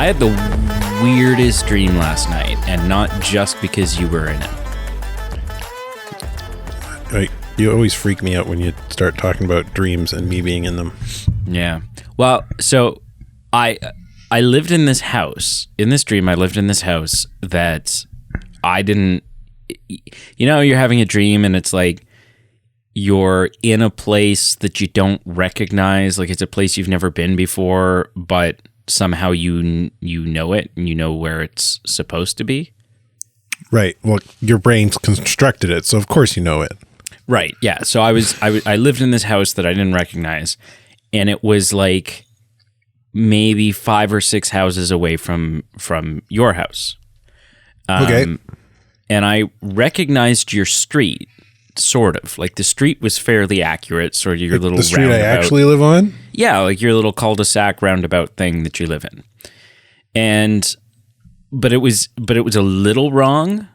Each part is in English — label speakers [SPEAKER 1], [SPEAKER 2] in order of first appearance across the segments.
[SPEAKER 1] had the weirdest dream last night, and not just because you were in it.
[SPEAKER 2] Right. You always freak me out when you start talking about dreams and me being in them.
[SPEAKER 1] Yeah. Well, so I lived in this house. In this dream, I lived in this house that I didn't... You know, you're having a dream and it's like you're in a place that you don't recognize. Like it's a place you've never been before, but somehow you know it and you know where it's supposed to be.
[SPEAKER 2] Right. Well, your brain's constructed it, so of course you know it.
[SPEAKER 1] Right. Yeah. So I lived in this house that I didn't recognize, and it was like maybe 5 or 6 houses away from your house.
[SPEAKER 2] Okay.
[SPEAKER 1] And I recognized your street, sort of. Like the street was fairly accurate, sort of your little
[SPEAKER 2] the street
[SPEAKER 1] roundabout.
[SPEAKER 2] I actually live on?
[SPEAKER 1] Yeah, like your little cul-de-sac roundabout thing that you live in. But it was a little wrong.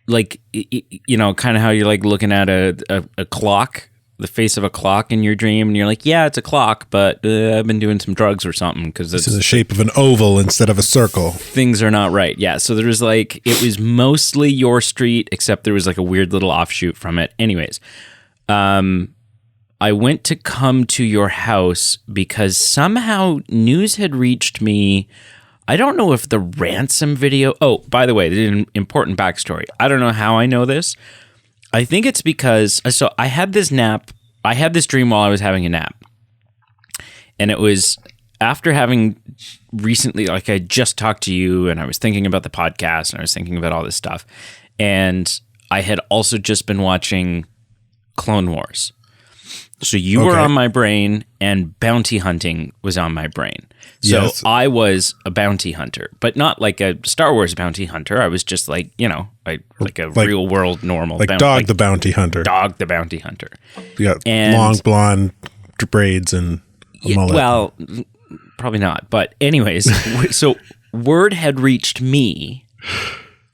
[SPEAKER 1] Like, you know, kind of how you're like looking at a clock, the face of a clock in your dream, and you're like, yeah, it's a clock, but I've been doing some drugs or something because
[SPEAKER 2] it's in the shape of an oval instead of a circle.
[SPEAKER 1] Things are not right. Yeah, so there was like, it was mostly your street, except there was like a weird little offshoot from it. Anyways, I went to come to your house because somehow news had reached me. I don't know if the ransom video... Oh, by the way, an important backstory. I don't know how I know this. I think it's because... So I had this nap. I had this dream while I was having a nap. And it was after having recently... Like I just talked to you and I was thinking about the podcast and I was thinking about all this stuff. And I had also just been watching Clone Wars. So you were on my brain and bounty hunting was on my brain. So yes. I was a bounty hunter, but not like a Star Wars bounty hunter. I was just like, you know, like a real world normal.
[SPEAKER 2] Like Dog the Bounty Hunter.
[SPEAKER 1] Dog the Bounty Hunter.
[SPEAKER 2] You got long blonde braids and a mullet.
[SPEAKER 1] Well, probably not. But anyways, so word had reached me.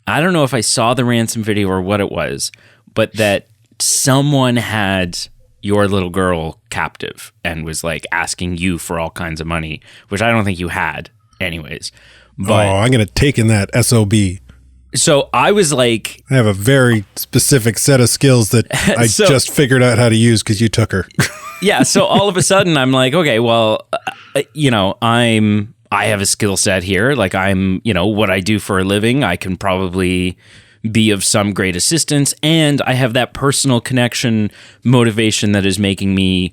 [SPEAKER 1] I don't know if I saw the ransom video or what it was, but that someone had your little girl captive and was like asking you for all kinds of money, which I don't think you had anyways. But,
[SPEAKER 2] I'm going to take in that SOB.
[SPEAKER 1] So I was like...
[SPEAKER 2] I have a very specific set of skills that I just figured out how to use because you took her.
[SPEAKER 1] Yeah, so all of a sudden I'm like, okay, well, you know, I have a skill set here. Like I'm, you know, what I do for a living, I can probably be of some great assistance, and I have that personal connection motivation that is making me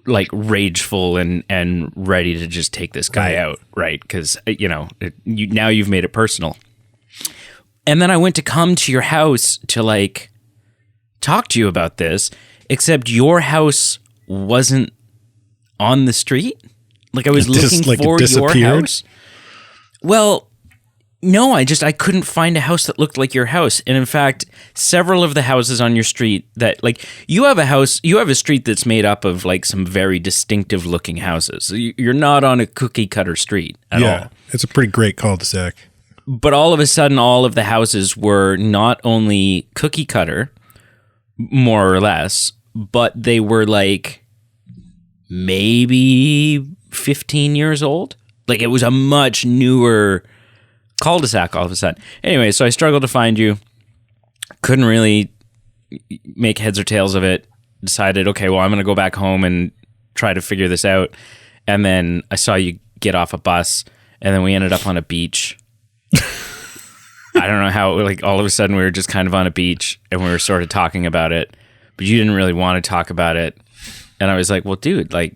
[SPEAKER 1] like rageful and ready to just take this guy out, right? Because you know, now you've made it personal. And then I went to come to your house to like talk to you about this, except your house wasn't on the street. Like I was looking for your house. Well, no, I couldn't find a house that looked like your house. And in fact, several of the houses on your street that like you have a street that's made up of like some very distinctive looking houses. You're not on a cookie cutter street at all. Yeah,
[SPEAKER 2] it's a pretty great cul-de-sac.
[SPEAKER 1] But all of a sudden, all of the houses were not only cookie cutter, more or less, but they were like maybe 15 years old. Like it was a much newer cul-de-sac all of a sudden. Anyway, so I struggled to find you. Couldn't really make heads or tails of it. Decided, okay, well, I'm going to go back home and try to figure this out. And then I saw you get off a bus, and then we ended up on a beach. I don't know how, like, all of a sudden we were just kind of on a beach, and we were sort of talking about it, but you didn't really want to talk about it. And I was like, well, dude, like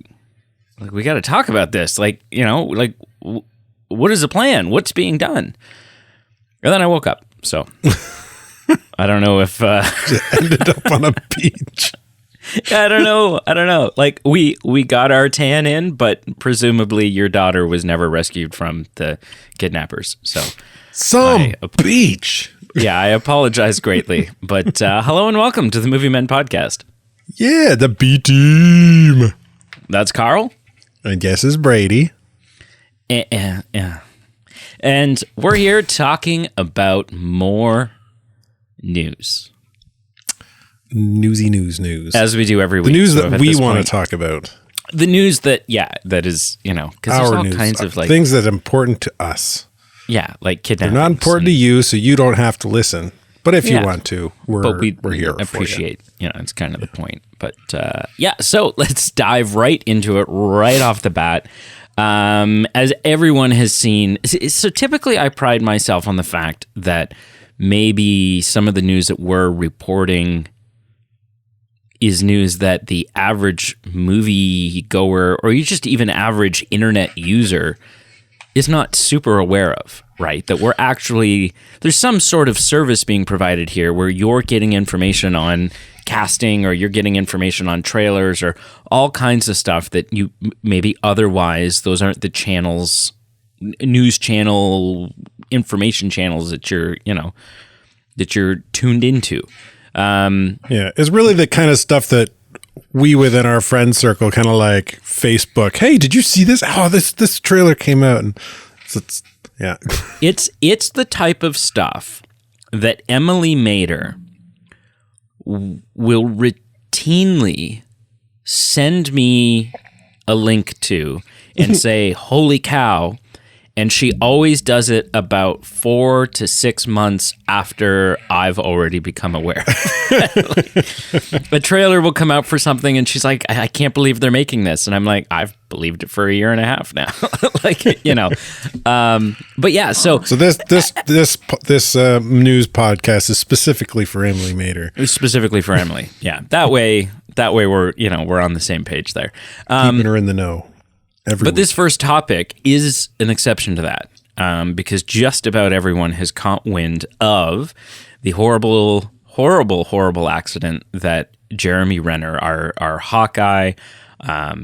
[SPEAKER 1] we got to talk about this. Like, you know, like... What is the plan? What's being done? And then I woke up. So I don't know if
[SPEAKER 2] ended up on a beach.
[SPEAKER 1] I don't know. Like we got our tan in, but presumably your daughter was never rescued from the kidnappers. So
[SPEAKER 2] beach.
[SPEAKER 1] Yeah, I apologize greatly. But hello and welcome to the Movie Men podcast.
[SPEAKER 2] Yeah, the B team.
[SPEAKER 1] That's Carl.
[SPEAKER 2] I guess is Brady.
[SPEAKER 1] Yeah. And we're here talking about more news.
[SPEAKER 2] Newsy news.
[SPEAKER 1] As we do every week.
[SPEAKER 2] The news that we want to talk about.
[SPEAKER 1] The news that is, you know, because there's all kinds of like...
[SPEAKER 2] Things that are important to us.
[SPEAKER 1] like
[SPEAKER 2] They're
[SPEAKER 1] kidnapping.
[SPEAKER 2] not important to you, so you don't have to listen. But if you want to, we're here.
[SPEAKER 1] Appreciate, it's kind of the point. But so let's dive right into it right off the bat. As everyone has seen, so typically I pride myself on the fact that maybe some of the news that we're reporting is news that the average movie goer or just even average internet user is not super aware of, right? That we're actually, there's some sort of service being provided here where you're getting information on casting or you're getting information on trailers or all kinds of stuff that you maybe otherwise, those aren't the channels, news channel, information channels that you're tuned into.
[SPEAKER 2] It's really the kind of stuff that we within our friend circle kind of like Facebook. Hey, did you see this? Oh, this trailer came out, and it's
[SPEAKER 1] it's the type of stuff that Emily Mader will routinely send me a link to and say, "Holy cow." And she always does it about 4 to 6 months after I've already become aware. A trailer will come out for something, and she's like, "I can't believe they're making this." And I'm like, "I've believed it for a year and a half now." But yeah, so
[SPEAKER 2] this news podcast is specifically for Emily Mader.
[SPEAKER 1] Specifically for Emily, yeah. That way we're on the same page there.
[SPEAKER 2] Keeping her in the know.
[SPEAKER 1] But this first topic is an exception to that, because just about everyone has caught wind of the horrible accident that Jeremy Renner, our Hawkeye,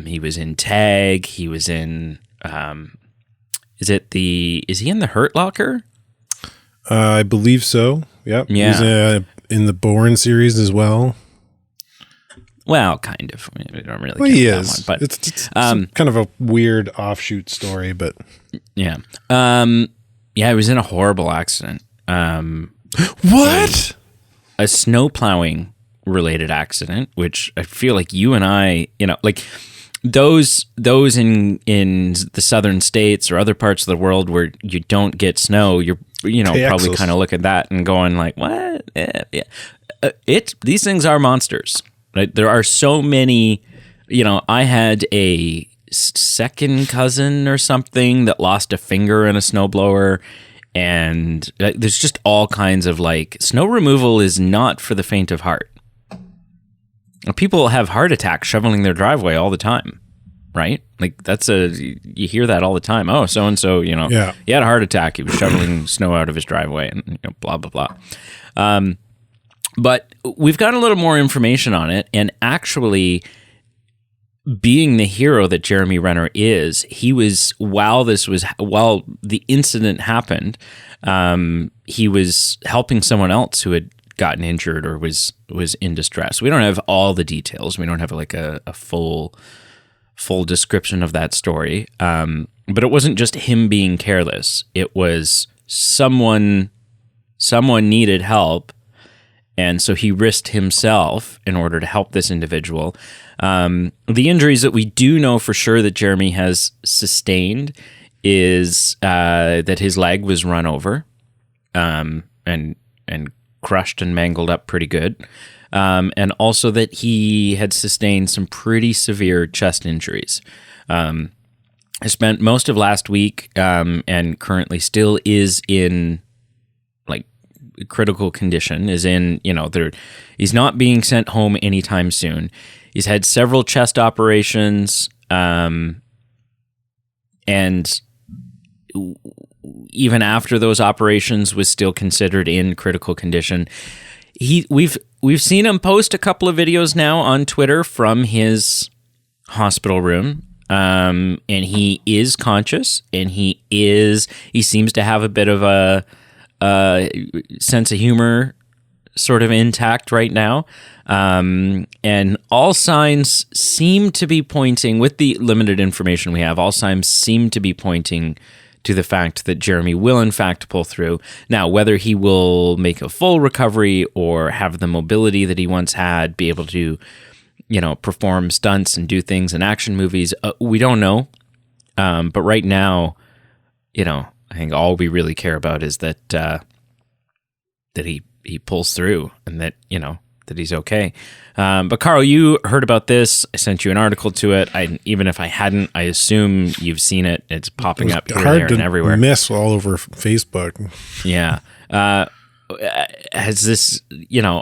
[SPEAKER 1] he was in Tag, he was in, is he in the Hurt Locker?
[SPEAKER 2] I believe so. Yep.
[SPEAKER 1] Yeah.
[SPEAKER 2] He's in the Bourne series as well.
[SPEAKER 1] Well, kind of. We don't really.
[SPEAKER 2] Well, he is,
[SPEAKER 1] but
[SPEAKER 2] it's kind of a weird offshoot story. But
[SPEAKER 1] yeah, he was in a horrible accident.
[SPEAKER 2] What?
[SPEAKER 1] A snow plowing related accident, which I feel like you and I, like those in the southern states or other parts of the world where you don't get snow, you're probably kind of look at that and going like, what? Yeah. These things are monsters. Right? There are so many, I had a second cousin or something that lost a finger in a snowblower, and there's just all kinds of snow removal is not for the faint of heart. People have heart attacks shoveling their driveway all the time, right? Like you hear that all the time. Oh, so-and-so, he had a heart attack. He was shoveling snow out of his driveway and blah, blah, blah. But we've got a little more information on it, and actually, being the hero that Jeremy Renner is, he was while the incident happened, he was helping someone else who had gotten injured or was in distress. We don't have all the details. We don't have a full description of that story. But it wasn't just him being careless. It was someone needed help. And so he risked himself in order to help this individual. The injuries that we do know for sure that Jeremy has sustained is that his leg was run over and crushed and mangled up pretty good. And also that he had sustained some pretty severe chest injuries. I spent most of last week and currently still is in critical condition, is in, he's not being sent home anytime soon. He's had several chest operations, and even after those operations was still considered in critical condition. We've seen him post a couple of videos now on Twitter from his hospital room, and he is conscious, and he seems to have a bit of a sense of humor sort of intact right now. And all signs seem to be pointing, with the limited information we have, all signs seem to be pointing to the fact that Jeremy will in fact pull through. Now, whether he will make a full recovery or have the mobility that he once had, be able to, perform stunts and do things in action movies, we don't know. But right now, I think all we really care about is that he pulls through and that, that he's okay. But Carl, you heard about this. I sent you an article to it. Even if I hadn't, I assume you've seen it. It's popping up here, there, and everywhere.
[SPEAKER 2] Miss all over Facebook.
[SPEAKER 1] Yeah. Has this,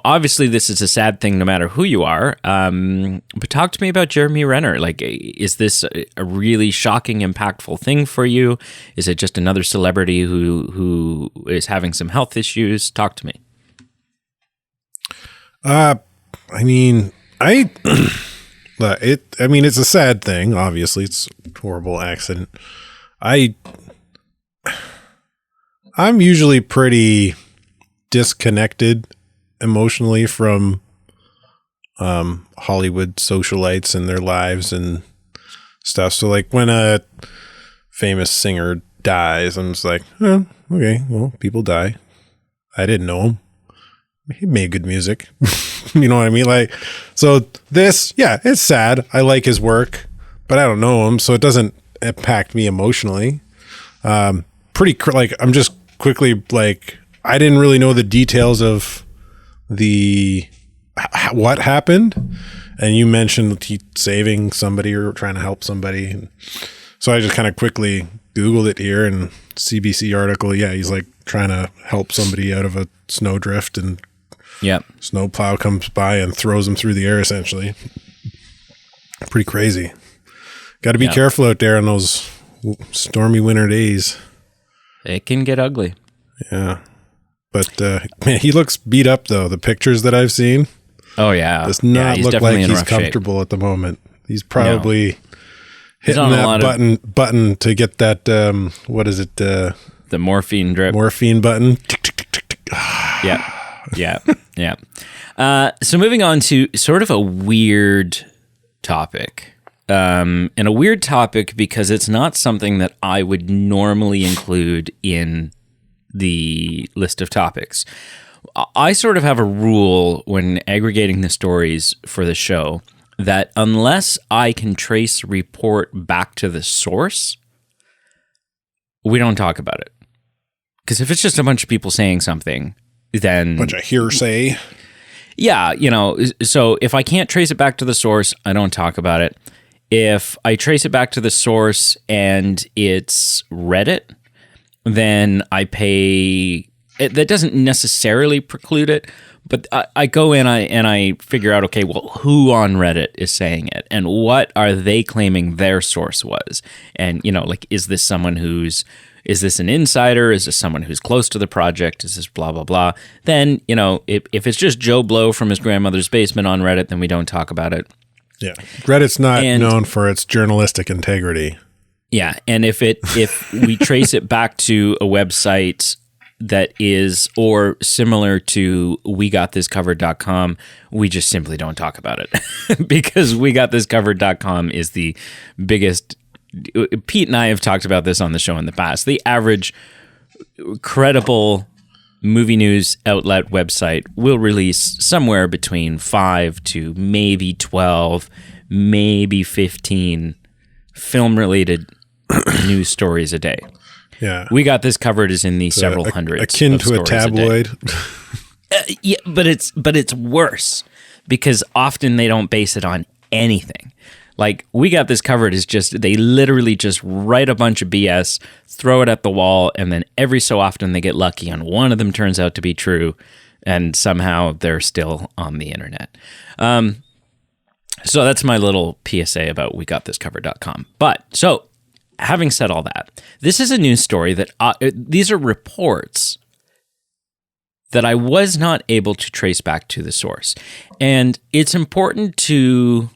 [SPEAKER 1] obviously this is a sad thing no matter who you are. But talk to me about Jeremy Renner. Like, is this a really shocking, impactful thing for you? Is it just another celebrity who is having some health issues? Talk to me.
[SPEAKER 2] It's a sad thing. Obviously, it's a horrible accident. I'm usually pretty disconnected emotionally from Hollywood socialites and their lives and stuff. So, like, when a famous singer dies, I'm just like, oh, okay, well, people die. I didn't know him. He made good music. You know what I mean? Like, so this, yeah, it's sad. I like his work, but I don't know him, so it doesn't impact me emotionally. I'm just quickly, like, I didn't really know the details of what happened. And you mentioned he saving somebody or trying to help somebody. And so I just kind of quickly Googled it here, and CBC article. Yeah. He's like trying to help somebody out of a snowdrift, and snow plow comes by and throws him through the air, essentially. Pretty crazy. Got to be careful out there on those stormy winter days.
[SPEAKER 1] It can get ugly.
[SPEAKER 2] Yeah. But, man, he looks beat up, though. The pictures that I've seen.
[SPEAKER 1] Oh, yeah.
[SPEAKER 2] Does not look like he's comfortable at the moment. He's probably hitting that button to get that, what is it? The
[SPEAKER 1] morphine drip.
[SPEAKER 2] Morphine button.
[SPEAKER 1] Yeah. So moving on to sort of a weird topic. And a weird topic because it's not something that I would normally include in the list of topics. I sort of have a rule when aggregating the stories for the show that unless I can trace a report back to the source, we don't talk about it. Because if it's just a bunch of people saying something, then...
[SPEAKER 2] bunch of hearsay.
[SPEAKER 1] Yeah, so if I can't trace it back to the source, I don't talk about it. If I trace it back to the source and it's Reddit, then I pay... that doesn't necessarily preclude it, but I go in and I figure out, okay, well, who on Reddit is saying it and what are they claiming their source was? And, like, is this an insider? Is this someone who's close to the project? Is this blah, blah, blah? Then, if it's just Joe Blow from his grandmother's basement on Reddit, then we don't talk about it.
[SPEAKER 2] Yeah. Reddit's not known for its journalistic integrity.
[SPEAKER 1] Yeah. And if we trace it back to a website that is, or similar to WeGotThisCovered.com, we just simply don't talk about it because WeGotThisCovered.com is the biggest. Pete and I have talked about this on the show in the past. The average credible movie news outlet website will release somewhere between 5 to maybe 12, maybe 15 film-related news stories a day.
[SPEAKER 2] Yeah.
[SPEAKER 1] We Got This Covered is in the several hundreds.
[SPEAKER 2] Akin to a tabloid.
[SPEAKER 1] Yeah, but it's worse because often they don't base it on anything. Like, We Got This Covered is just, they literally just write a bunch of BS, throw it at the wall, and then every so often they get lucky and one of them turns out to be true, and somehow they're still on the internet. So that's my little PSA about WeGotThisCovered.com. But, so, having said all that, this is a news story that, these are reports that I was not able to trace back to the source. And it's important to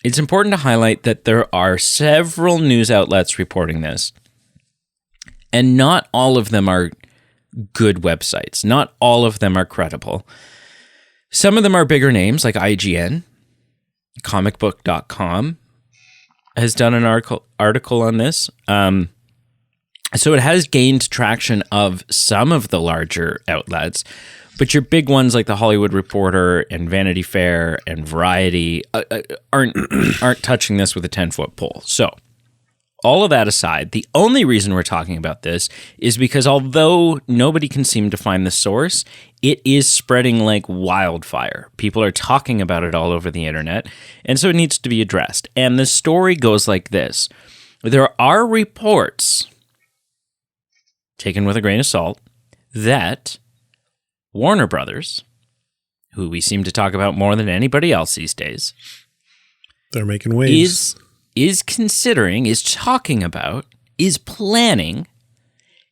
[SPEAKER 1] highlight that there are several news outlets reporting this, and not all of them are good websites. Not all of them are credible. Some of them are bigger names like IGN, comicbook.com has done an article on this. So it has gained traction of some of the larger outlets, but your big ones like The Hollywood Reporter and Vanity Fair and Variety aren't touching this with a 10-foot pole. So all of that aside, the only reason we're talking about this is because although nobody can seem to find the source, it is spreading like wildfire. People are talking about it all over the internet, and so it needs to be addressed. And the story goes like this. There are reports, taken with a grain of salt, that Warner Brothers, who we seem to talk about more than anybody else these days,
[SPEAKER 2] they're making waves.
[SPEAKER 1] Is considering, is talking about, is planning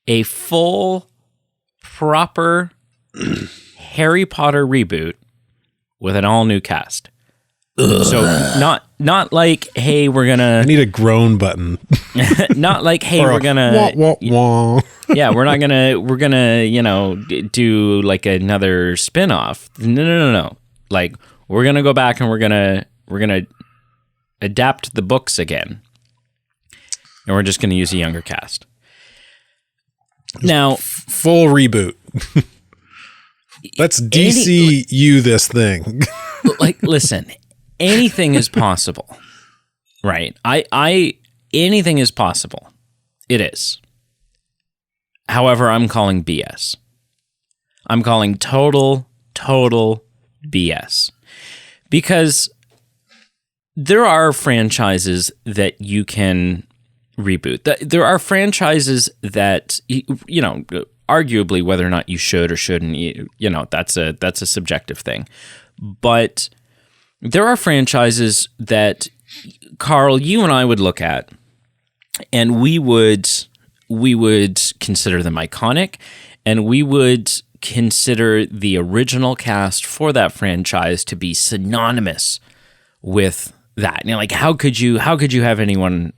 [SPEAKER 1] a full, proper Harry Potter reboot with an all-new cast. So not like, hey, we're gonna...
[SPEAKER 2] I need a groan button.
[SPEAKER 1] Not like, hey, we're gonna...
[SPEAKER 2] Wah, wah, wah.
[SPEAKER 1] Yeah, we're gonna, do like another spin-off. No. Like, we're gonna go back and we're gonna adapt the books again. And we're just gonna use a younger cast. Now...
[SPEAKER 2] Full reboot. Let's DCU this thing.
[SPEAKER 1] Like, listen, anything is possible, right? Anything is possible. It is. However, I'm calling BS. I'm calling total BS. Because there are franchises that you can reboot. There are franchises that, arguably whether or not you should or shouldn't, that's a subjective thing. But there are franchises that, Carl, you and I would look at, and we would consider them iconic, and we would consider the original cast for that franchise to be synonymous with that. Like, how could you have anyone,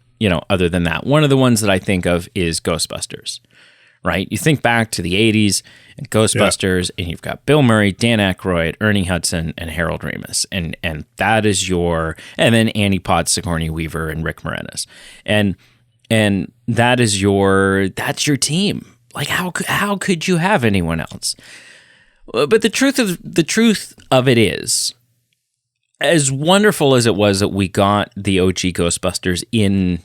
[SPEAKER 1] other than that? One of the ones that I think of is Ghostbusters. Right? You think back to the 80s and Ghostbusters, and you've got Bill Murray, Dan Aykroyd, Ernie Hudson, and Harold Ramis. And that is and then Annie Potts, Sigourney Weaver, and Rick Moranis. And that's your team. Like, how could you have anyone else? But the truth of it is, as wonderful as it was that we got the OG Ghostbusters in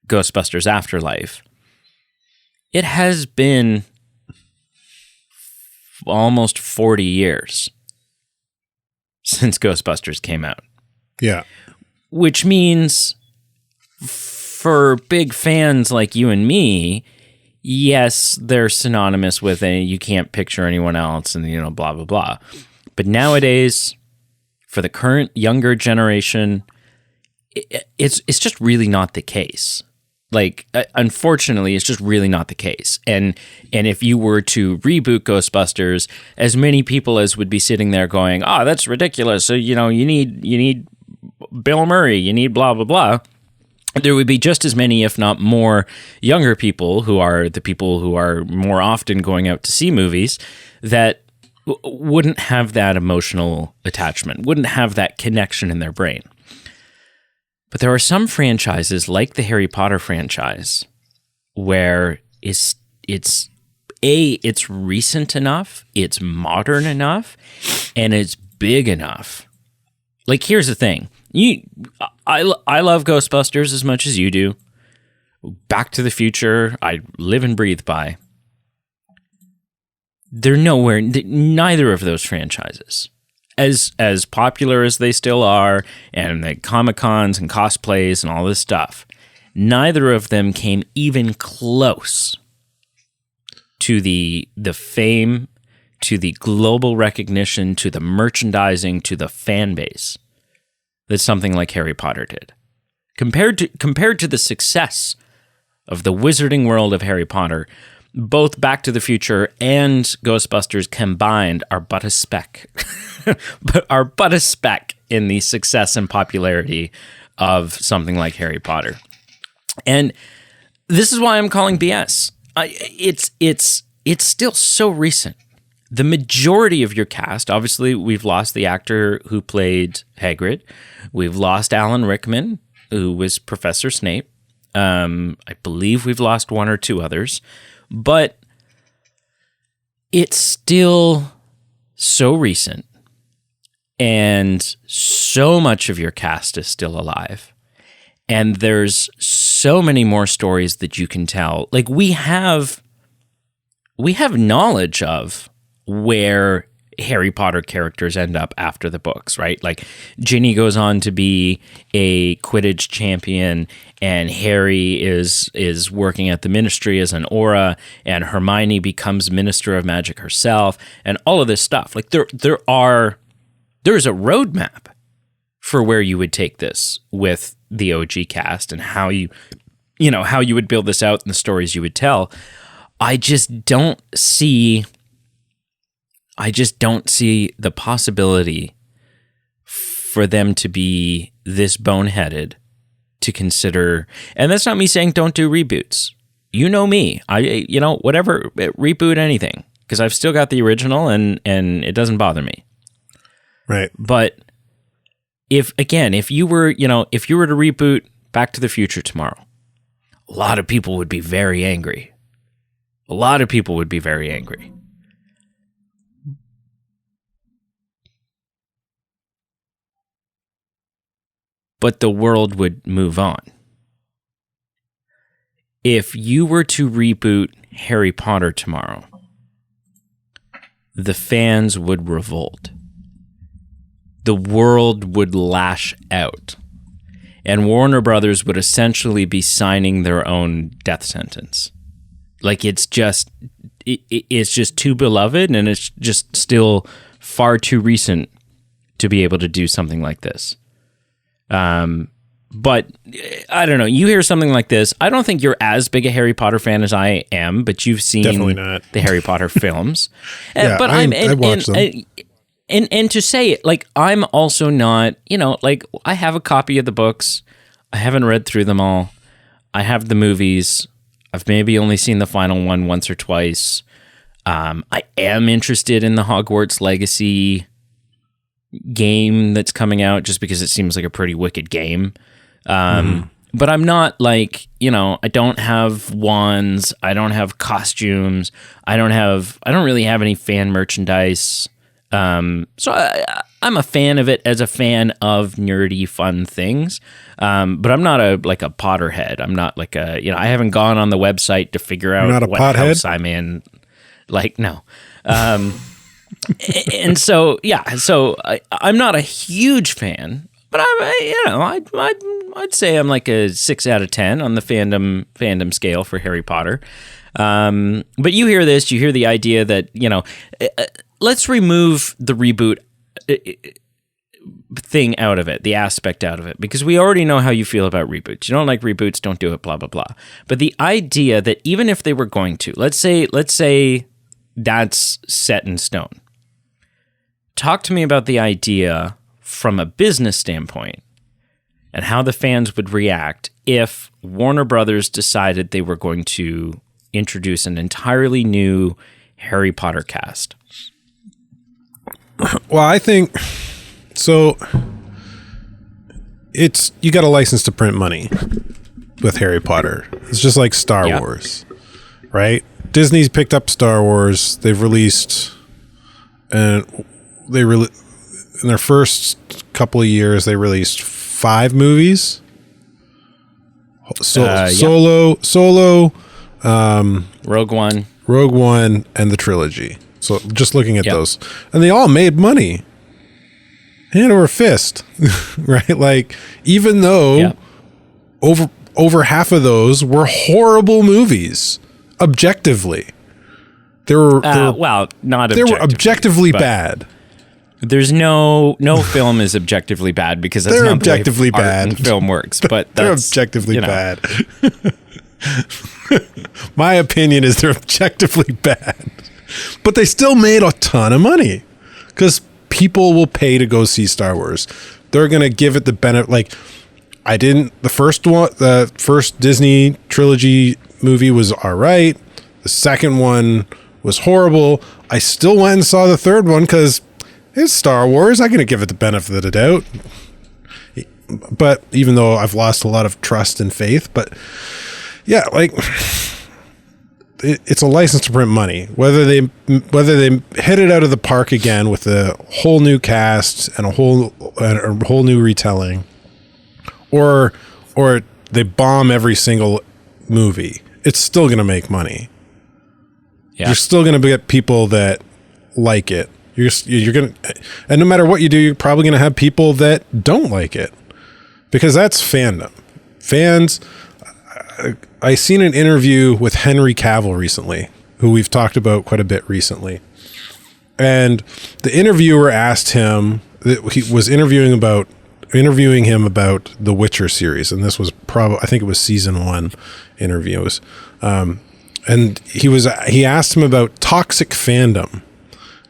[SPEAKER 1] Ghostbusters Afterlife, it has been almost 40 years since Ghostbusters came out.
[SPEAKER 2] Yeah.
[SPEAKER 1] Which means for big fans like you and me, yes, they're synonymous with you can't picture anyone else and, blah, blah, blah. But nowadays, for the current younger generation, it's just really not the case. Like, unfortunately, it's just really not the case. And if you were to reboot Ghostbusters, as many people as would be sitting there going, "Oh, that's ridiculous. So, you need Bill Murray, you need blah blah blah." There would be just as many, if not more, younger people who are the people who are more often going out to see movies that wouldn't have that emotional attachment, wouldn't have that connection in their brain. But there are some franchises like the Harry Potter franchise where it's recent enough, it's modern enough, and it's big enough. Like, here's the thing. I love Ghostbusters as much as you do. Back to the Future, I live and breathe by. They're neither of those franchises, as popular as they still are, and the Comic-Cons and cosplays and all this stuff, neither of them came even close to the fame, to the global recognition, to the merchandising, to the fan base that something like Harry Potter did. Compared to the success of the wizarding world of Harry Potter, both Back to the Future and Ghostbusters combined are but a speck, in the success and popularity of something like Harry Potter. And this is why I'm calling BS. It's still so recent. The majority of your cast, obviously, we've lost the actor who played Hagrid. We've lost Alan Rickman, who was Professor Snape. I believe we've lost one or two others. But it's still so recent, and so much of your cast is still alive. And there's so many more stories that you can tell. Like we have knowledge of where Harry Potter characters end up after the books, right? Like Ginny goes on to be a Quidditch champion, and Harry is working at the Ministry as an Auror, and Hermione becomes Minister of Magic herself, and all of this stuff. Like there's a roadmap for where you would take this with the OG cast and how you would build this out and the stories you would tell. I just don't see the possibility for them to be this boneheaded to consider. And that's not me saying don't do reboots. You know me. Whatever, reboot anything, because I've still got the original and it doesn't bother me.
[SPEAKER 2] Right.
[SPEAKER 1] But if you were to reboot Back to the Future tomorrow, a lot of people would be very angry. But the world would move on. If you were to reboot Harry Potter tomorrow, the fans would revolt. The world would lash out. And Warner Brothers would essentially be signing their own death sentence. Like it's just too beloved, and it's just still far too recent to be able to do something like this. But I don't know. You hear something like this. I don't think you're as big a Harry Potter fan as I am, but you've seen
[SPEAKER 2] Definitely not.
[SPEAKER 1] the Harry Potter films.
[SPEAKER 2] Yeah,
[SPEAKER 1] but
[SPEAKER 2] I watched them.
[SPEAKER 1] And to say it, like, I'm also not, like, I have a copy of the books. I haven't read through them all. I have the movies. I've maybe only seen the final one once or twice. I am interested in the Hogwarts Legacy game that's coming out just because it seems like a pretty wicked game. But I'm not like, I don't have wands. I don't have costumes. I don't really have any fan merchandise. So I'm a fan of it as a fan of nerdy, fun things. But I'm not a Potterhead. I'm not like I haven't gone on the website to figure out what house I'm in. Like, no. And so, I'm not a huge fan, but I'd say I'm like a 6 out of 10 on the fandom scale for Harry Potter. But you hear this, you hear the idea that, let's remove the reboot thing out of it, the aspect out of it, because we already know how you feel about reboots. You don't like reboots, don't do it, blah, blah, blah. But the idea that even if they were going to, let's say that's set in stone. Talk to me about the idea from a business standpoint and how the fans would react if Warner Brothers decided they were going to introduce an entirely new Harry Potter cast.
[SPEAKER 2] Well, I think so. You got a license to print money with Harry Potter. It's just like Star Wars, right? Disney's picked up Star Wars. They've released, and in their first couple of years, they released 5 movies. Solo,
[SPEAKER 1] Rogue One,
[SPEAKER 2] and the trilogy. So just looking at those, and they all made money, hand over fist, right? Like, even though over half of those were horrible movies, objectively, they were objectively bad.
[SPEAKER 1] There's no film is objectively bad because that's not objectively the way art and film works. But
[SPEAKER 2] they're objectively bad. My opinion is they're objectively bad. But they still made a ton of money because people will pay to go see Star Wars. They're going to give it the benefit. Like, the first Disney trilogy movie was all right. The second one was horrible. I still went and saw the third one because it's Star Wars. I'm going to give it the benefit of the doubt. But even though I've lost a lot of trust and faith, but yeah, like, it's a license to print money. Whether they hit it out of the park again with a whole new cast and a whole new retelling, or or they bomb every single movie, it's still going to make money.
[SPEAKER 1] Yeah.
[SPEAKER 2] You're still going to get people that like it. You're going to, and no matter what you do, you're probably going to have people that don't like it, because that's fandom. Fans, I seen an interview with Henry Cavill recently, who we've talked about quite a bit recently. And the interviewer asked him, he was interviewing him about the Witcher series. And this was I think it was season 1 interviews. And he asked him about toxic fandom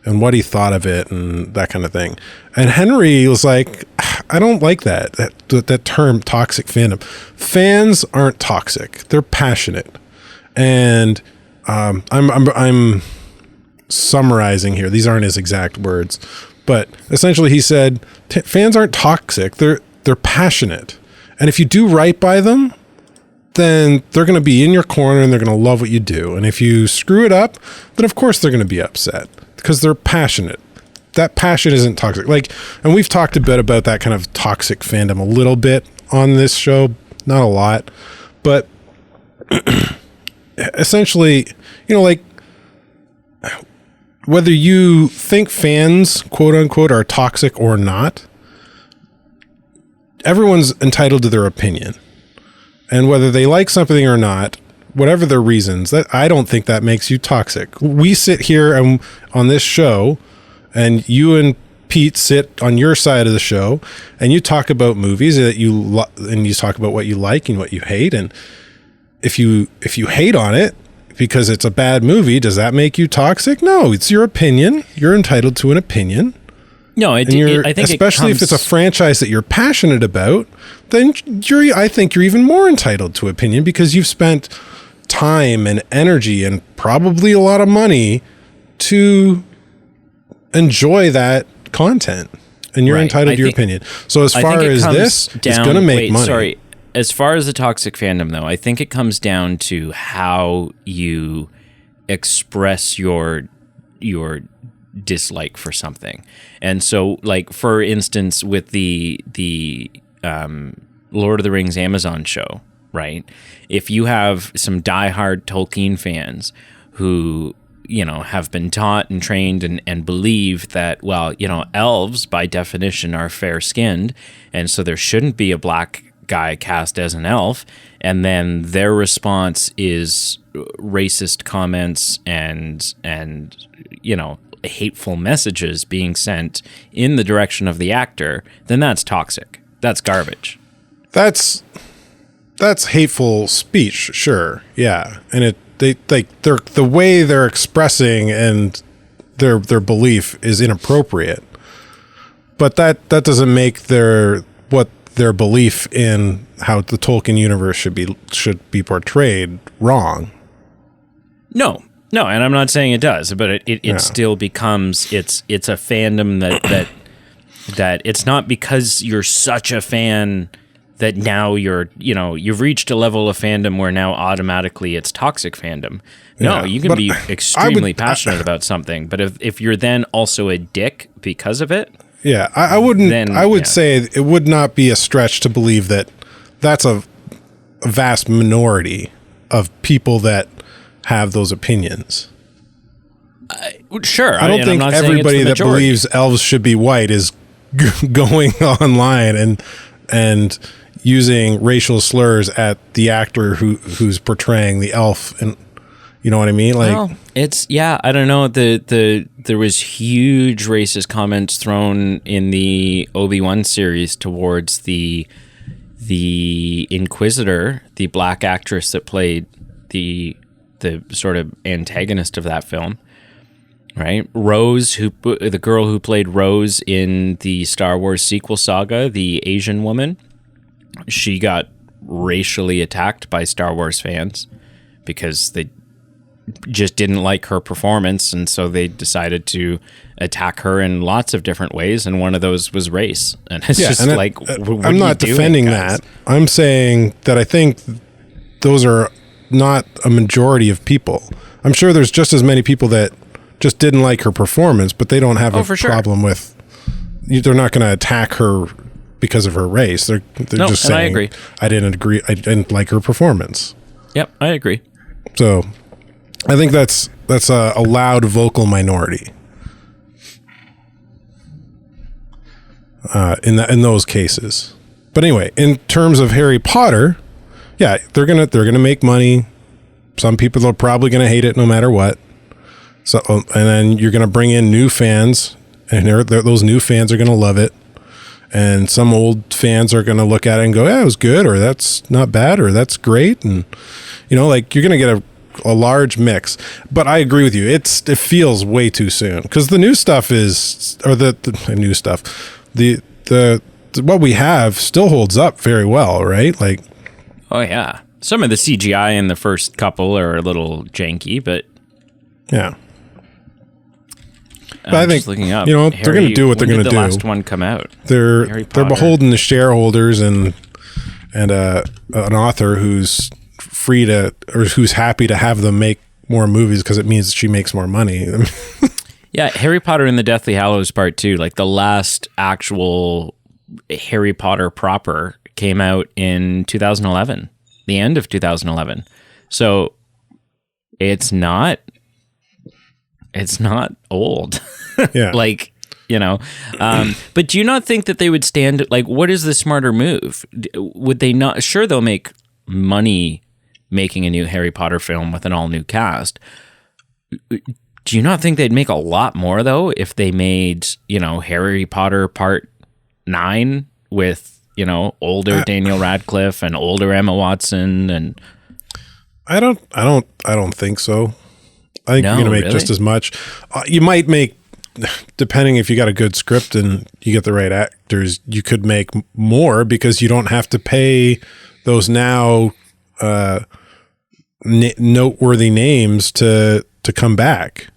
[SPEAKER 2] and what he thought of it and that kind of thing. And Henry was like, I don't like that term, toxic fandom. Fans aren't toxic. They're passionate. And I'm summarizing here. These aren't his exact words, but essentially he said, fans aren't toxic. They're passionate. And if you do right by them, then they're going to be in your corner and they're going to love what you do. And if you screw it up, then of course they're going to be upset because they're passionate. That passion isn't toxic. And we've talked a bit about that kind of toxic fandom a little bit on this show, not a lot, but essentially, whether you think fans, quote unquote, are toxic or not, everyone's entitled to their opinion. And whether they like something or not, whatever their reasons, that I don't think that makes you toxic. We sit here and on this show, and you and Pete sit on your side of the show, and you talk about movies that and you talk about what you like and what you hate. And if you hate on it because it's a bad movie, does that make you toxic? No, it's your opinion. You're entitled to an opinion.
[SPEAKER 1] No, I think
[SPEAKER 2] especially if it's a franchise that you're passionate about, then I think you're even more entitled to opinion, because you've spent time and energy and probably a lot of money to enjoy that content, and you're entitled to your opinion. So as far as this, it's going to make money.
[SPEAKER 1] Sorry, as far as the toxic fandom, though, I think it comes down to how you express your dislike for something. And so, like, for instance, with the Lord of the Rings Amazon show, right? If you have some diehard Tolkien fans who, have been taught and trained and believe that, well, elves by definition are fair-skinned, and so there shouldn't be a black guy cast as an elf, and then their response is racist comments and hateful messages being sent in the direction of the actor, then that's toxic. That's garbage.
[SPEAKER 2] That's hateful speech, sure. Yeah. And they're the way they're expressing and their belief is inappropriate. But that doesn't make their belief in how the Tolkien universe should be portrayed wrong.
[SPEAKER 1] No, and I'm not saying it does, but it still becomes it's a fandom that it's not because you're such a fan that now you've reached a level of fandom where now automatically it's toxic fandom. No, you can be extremely passionate about something, but if you're then also a dick because of it,
[SPEAKER 2] I would say it would not be a stretch to believe that that's a vast minority of people that have those opinions.
[SPEAKER 1] Sure.
[SPEAKER 2] I don't think everybody that believes elves should be white is going online and using racial slurs at the actor who's portraying the elf, and you know what I mean? Like,
[SPEAKER 1] I don't know. There was huge racist comments thrown in the Obi-Wan series towards the Inquisitor, the black actress that played the sort of antagonist of that film, right? Rose, the girl who played Rose in the Star Wars sequel saga, the Asian woman, she got racially attacked by Star Wars fans because they just didn't like her performance, and so they decided to attack her in lots of different ways, and one of those was race. And it's
[SPEAKER 2] I'm not defending that. I'm saying that I think those are not a majority of people. I'm sure there's just as many people that just didn't like her performance, but they don't have a problem with. They're not going to attack her because of her race. They're just saying,
[SPEAKER 1] I agree.
[SPEAKER 2] I didn't like her performance.
[SPEAKER 1] Yep, I agree.
[SPEAKER 2] So I think that's a loud vocal minority in those cases. But anyway, in terms of Harry Potter, yeah, they're gonna make money. Some people are probably gonna hate it no matter what. So, and then you're gonna bring in new fans, and those new fans are gonna love it. And some old fans are gonna look at it and go, "Yeah, it was good," or "That's not bad," or "That's great." And like you're gonna get a large mix. But I agree with you. It feels way too soon because the new stuff the new stuff, the what we have still holds up very well, right? Like,
[SPEAKER 1] oh yeah, some of the CGI in the first couple are a little janky, but
[SPEAKER 2] yeah. But I think
[SPEAKER 1] looking up,
[SPEAKER 2] they're going to do what they're going to do.
[SPEAKER 1] The last one come out.
[SPEAKER 2] They're beholden to shareholders and an author who's free to, or who's happy to have them make more movies because it means she makes more money.
[SPEAKER 1] Yeah, Harry Potter and the Deathly Hallows Part 2, like the last actual Harry Potter proper came out in 2011, the end of 2011. So it's not old.
[SPEAKER 2] Yeah.
[SPEAKER 1] Like, but do you not think that they would stand, like, what is the smarter move? Would they not, sure, they'll make money making a new Harry Potter film with an all new cast. Do you not think they'd make a lot more though if they made, Harry Potter Part 9 with, older Daniel Radcliffe and older Emma Watson? And
[SPEAKER 2] I don't think so. I think you're going to make just as much. You might make, depending if you got a good script and you get the right actors, you could make more because you don't have to pay those now noteworthy names to come back,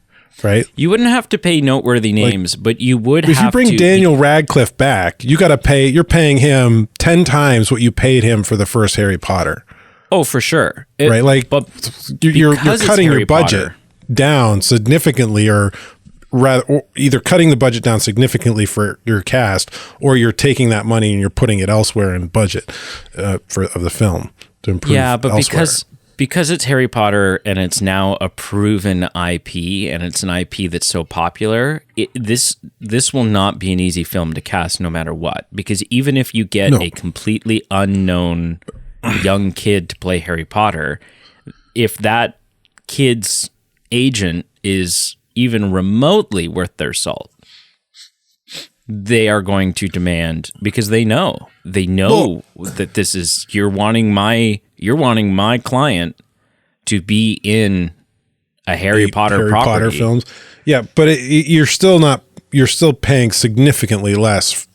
[SPEAKER 2] right?
[SPEAKER 1] You wouldn't have to pay noteworthy names, but you would have to. If you bring
[SPEAKER 2] Daniel Radcliffe back, you got to pay. You're paying him 10 times what you paid him for the first Harry Potter.
[SPEAKER 1] Oh, for sure,
[SPEAKER 2] right? Like, but you're cutting your budget down significantly, or rather, or either cutting the budget down significantly for your cast, or you're taking that money and you're putting it elsewhere in budget of the film to improve. Yeah, but elsewhere.
[SPEAKER 1] Because it's Harry Potter and it's now a proven IP and it's an IP that's so popular, this will not be an easy film to cast no matter what. Because even if you get a completely unknown young kid to play Harry Potter, if that kid's agent is even remotely worth their salt, they are going to demand, because they know that this is, you're wanting my client to be in a Harry Potter
[SPEAKER 2] films. Yeah, but you're still paying significantly less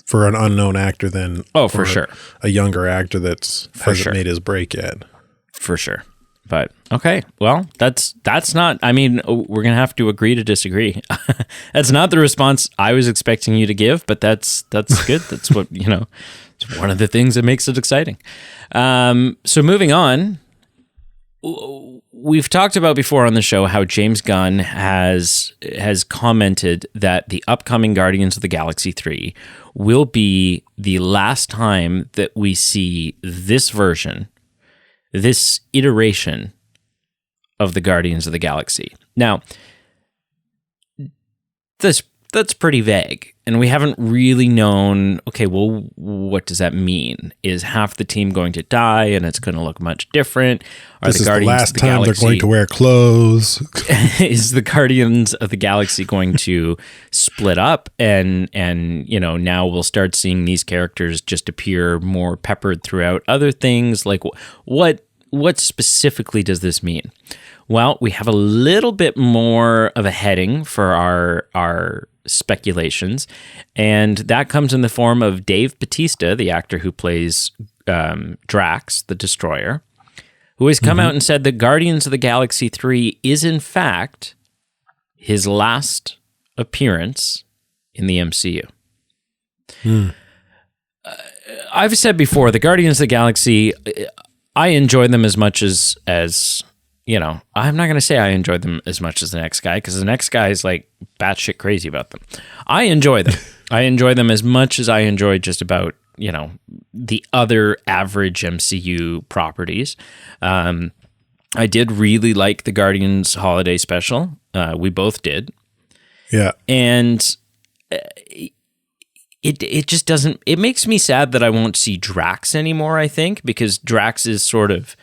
[SPEAKER 2] for an unknown actor than
[SPEAKER 1] for sure
[SPEAKER 2] a younger actor hasn't made his break yet.
[SPEAKER 1] For sure. But okay, well, that's not, I mean, we're going to have to agree to disagree. That's not the response I was expecting you to give, but that's good. That's what, it's one of the things that makes it exciting. So moving on, we've talked about before on the show how James Gunn has commented that the upcoming Guardians of the Galaxy 3 will be the last time that we see this iteration of the Guardians of the Galaxy. Now, that's pretty vague, and we haven't really known, okay, well, what does that mean? Is half the team going to die and it's going to look much different?
[SPEAKER 2] This is the last time they're going to wear clothes.
[SPEAKER 1] Is the Guardians of the Galaxy going to split up and now we'll start seeing these characters just appear more peppered throughout other things? Like, what specifically does this mean? Well, we have a little bit more of a heading for our speculations, and that comes in the form of Dave Bautista, the actor who plays Drax, the Destroyer, who has come out and said that Guardians of the Galaxy 3 is, in fact, his last appearance in the MCU. I've said before, the Guardians of the Galaxy, I enjoy them as much as I'm not going to say I enjoyed them as much as the next guy, because the next guy is like batshit crazy about them. I enjoy them. I enjoy them as much as I enjoy just about, the other average MCU properties. I did really like the Guardians Holiday Special. We both did.
[SPEAKER 2] Yeah.
[SPEAKER 1] And it just doesn't, it makes me sad that I won't see Drax anymore, I think, because Drax is sort of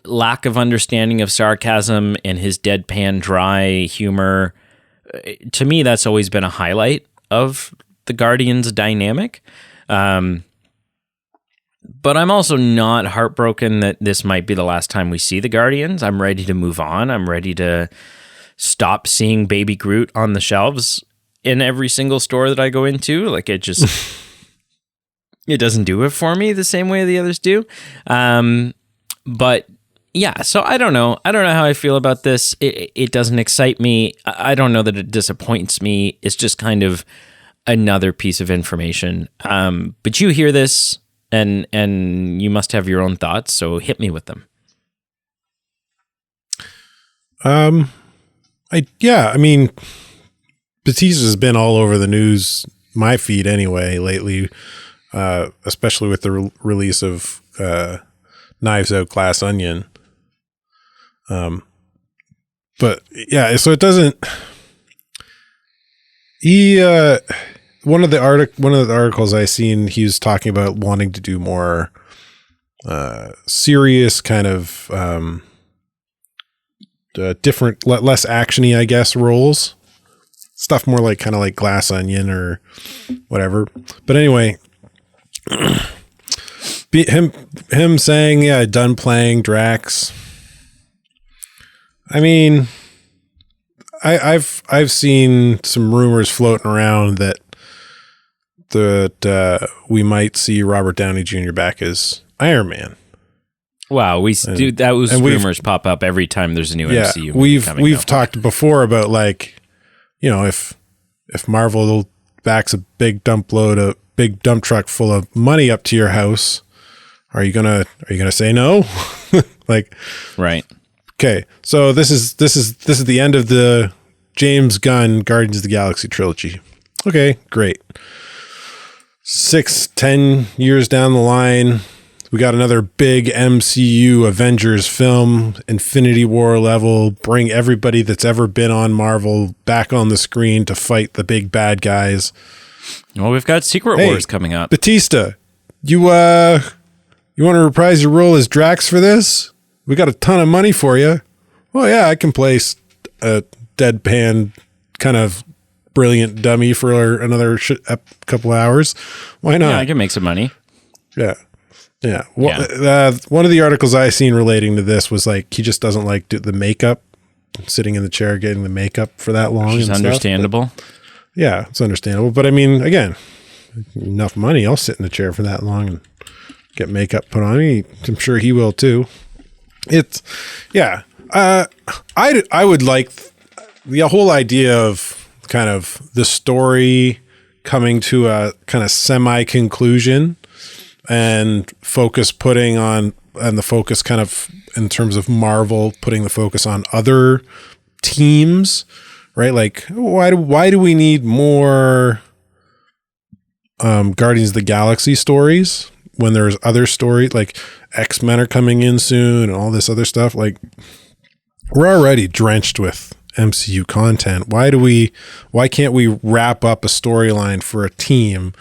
[SPEAKER 1] lack of understanding of sarcasm and his deadpan dry humor. To me, that's always been a highlight of the Guardians dynamic. But I'm also not heartbroken that this might be the last time we see the Guardians. I'm ready to move on. I'm ready to stop seeing Baby Groot on the shelves in every single store that I go into. Like, it just, it doesn't do it for me the same way the others do. But yeah, so I don't know. I don't know how I feel about this. It doesn't excite me. I don't know that it disappoints me. It's just kind of another piece of information. But you hear this and you must have your own thoughts. So hit me with them.
[SPEAKER 2] I mean, Batista's been all over the news, my feed anyway, lately, especially with the release of Knives Out Glass Onion. But yeah, so it doesn't. One of the articles I seen, he was talking about wanting to do more serious kind of different, less actiony, I guess, roles. Stuff more like kind of like Glass Onion or whatever. But anyway, him saying, yeah, done playing Drax. I mean, I've seen some rumors floating around that we might see Robert Downey Jr. back as Iron Man.
[SPEAKER 1] Wow, rumors pop up every time there's a new MCU movie coming
[SPEAKER 2] we've
[SPEAKER 1] up.
[SPEAKER 2] Talked before about, like, if Marvel backs a big dump truck full of money up to your house, are you gonna say no? Like,
[SPEAKER 1] right.
[SPEAKER 2] Okay, so this is the end of the James Gunn Guardians of the Galaxy trilogy. Okay, great. 6-10 years down the line, we got another big MCU Avengers film, Infinity War level, bring everybody that's ever been on Marvel back on the screen to fight the big bad guys.
[SPEAKER 1] Well, we've got Secret Wars coming up.
[SPEAKER 2] Batista, you want to reprise your role as Drax for this? We got a ton of money for you. Well, yeah, I can play a deadpan kind of brilliant dummy for another couple hours. Why not?
[SPEAKER 1] Yeah, I can make some money.
[SPEAKER 2] Yeah. Yeah. Well, one of the articles I seen relating to this was like, he just doesn't like the makeup, sitting in the chair getting the makeup for that long.
[SPEAKER 1] Which is understandable.
[SPEAKER 2] Yeah, it's understandable. But I mean, again, enough money, I'll sit in the chair for that long and get makeup put on me. I'm sure he will too. I would like the whole idea of kind of the story coming to a kind of semi-conclusion and the focus kind of in terms of Marvel putting the focus on other teams, right? Like, why do we need more Guardians of the Galaxy stories when there's other stories like X-Men are coming in soon and all this other stuff? Like, we're already drenched with MCU content. Why can't we wrap up a storyline for a team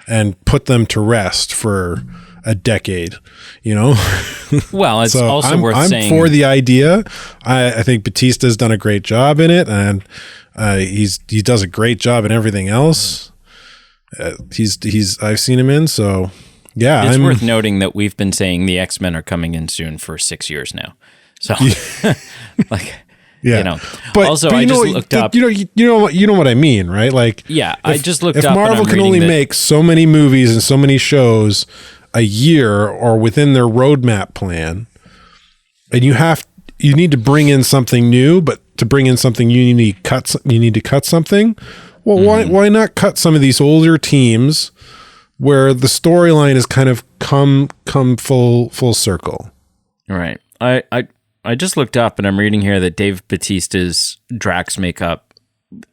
[SPEAKER 2] and put them to rest for a decade,
[SPEAKER 1] Well, it's
[SPEAKER 2] so
[SPEAKER 1] also worth saying.
[SPEAKER 2] I'm for the idea. I think Batista's done a great job in it, and he does a great job in everything else. I've seen him in, so yeah.
[SPEAKER 1] It's worth noting that we've been saying the X-Men are coming in soon for 6 years now. So like,
[SPEAKER 2] yeah.
[SPEAKER 1] But also, I just looked up.
[SPEAKER 2] You know what I mean, right? Like,
[SPEAKER 1] yeah, I just looked up.
[SPEAKER 2] If Marvel can only make so many movies and so many shows a year or within their roadmap plan, and you need to bring in something new, but to bring in something you need to cut something. Well, why not cut some of these older teams where the storyline is kind of come full circle?
[SPEAKER 1] Right. I just looked up and I'm reading here that Dave Bautista's Drax makeup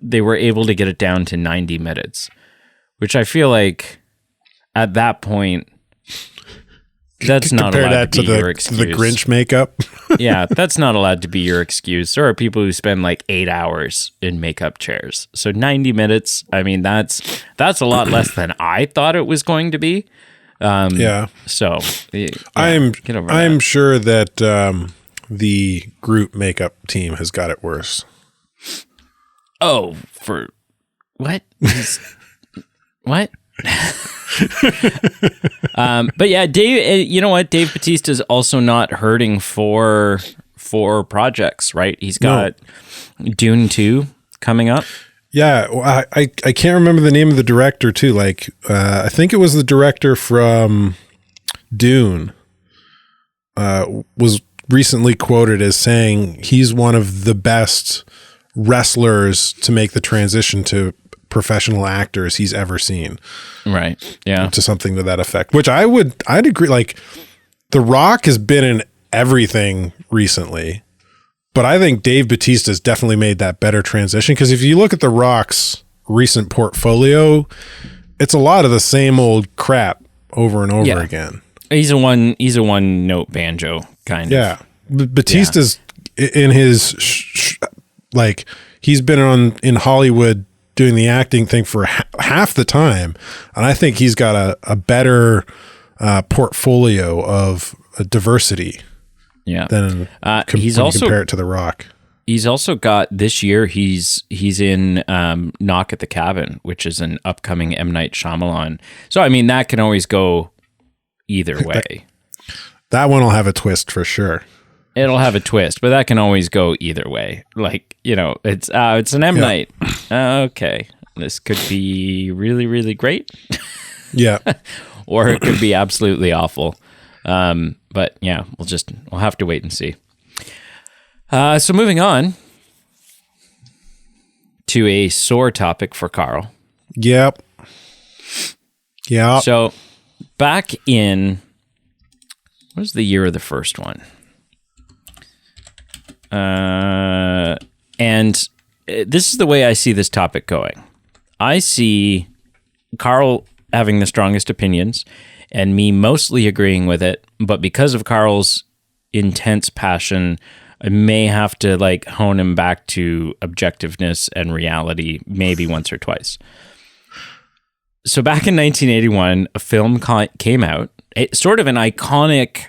[SPEAKER 1] they were able to get it down to 90 minutes, which I feel like at that point, that's not
[SPEAKER 2] compare
[SPEAKER 1] allowed
[SPEAKER 2] that
[SPEAKER 1] to be your
[SPEAKER 2] to the
[SPEAKER 1] excuse.
[SPEAKER 2] Grinch makes
[SPEAKER 1] Yeah, that's not allowed to be your excuse. There are people who spend like 8 hours in makeup chairs. So 90 minutes, I mean, that's a lot less than I thought it was going to be.
[SPEAKER 2] Yeah.
[SPEAKER 1] So
[SPEAKER 2] I'm
[SPEAKER 1] get over that.
[SPEAKER 2] sure that the Groot makeup team has got it worse.
[SPEAKER 1] Oh, for what? What? But yeah, Dave. You know what? Dave Bautista's also not hurting for projects, right? He's got Dune 2 coming up.
[SPEAKER 2] Yeah, well, I can't remember the name of the director too. Like, I think it was the director from Dune. Was recently quoted as saying he's one of the best wrestlers to make the transition to professional actors he's ever seen.
[SPEAKER 1] Right. Yeah.
[SPEAKER 2] To something to that effect, which I'd agree. Like, The Rock has been in everything recently, but I think Dave Bautista's definitely made that better transition. Because if you look at The Rock's recent portfolio, it's a lot of the same old crap over and over again.
[SPEAKER 1] He's a one note banjo kind of.
[SPEAKER 2] Yeah. Bautista's in his like, he's been in Hollywood doing the acting thing for half the time, and I think he's got a better portfolio of diversity.
[SPEAKER 1] Yeah.
[SPEAKER 2] Than
[SPEAKER 1] he's
[SPEAKER 2] when
[SPEAKER 1] also
[SPEAKER 2] you compare it to The Rock.
[SPEAKER 1] He's also got this year. He's in Knock at the Cabin, which is an upcoming M. Night Shyamalan. So I mean, that can always go either way.
[SPEAKER 2] That one will have a twist for sure.
[SPEAKER 1] It'll have a twist, but that can always go either way. Like, you know, it's an M. Night. Okay, this could be really, really great.
[SPEAKER 2] Yeah.
[SPEAKER 1] Or it could be absolutely awful. But yeah, we'll have to wait and see. So moving on to a sore topic for Carl.
[SPEAKER 2] Yep. Yeah.
[SPEAKER 1] So back in, what was the year of the first one? And this is the way I see this topic going. I see Carl having the strongest opinions and me mostly agreeing with it, but because of Carl's intense passion, I may have to like hone him back to objectiveness and reality maybe once or twice. So back in 1981, a film came out. It's sort of an iconic,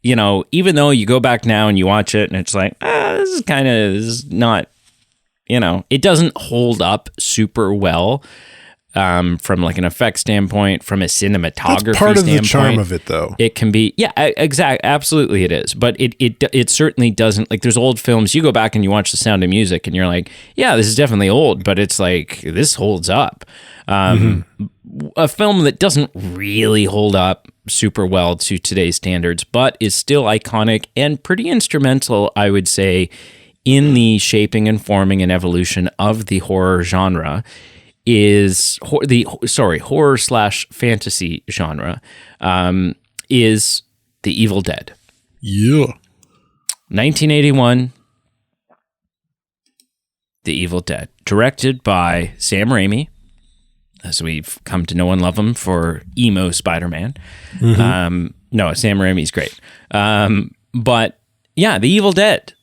[SPEAKER 1] you know, even though you go back now and you watch it and it's like, this is not, you know, it doesn't hold up super well from like an effect standpoint, from a cinematography
[SPEAKER 2] That's part of
[SPEAKER 1] standpoint.
[SPEAKER 2] the charm of it, though.
[SPEAKER 1] It can be, yeah, exactly, absolutely it is. But it certainly doesn't, like, there's old films, you go back and you watch The Sound of Music and you're like, yeah, this is definitely old, but it's like, this holds up. A film that doesn't really hold up super well to today's standards, but is still iconic and pretty instrumental, I would say, in the shaping and forming and evolution of the horror genre is horror/fantasy genre is The Evil Dead.
[SPEAKER 2] Yeah.
[SPEAKER 1] 1981, The Evil Dead, directed by Sam Raimi, as we've come to know and love him for emo Spider-Man. No, Sam Raimi's great. But yeah, The Evil Dead,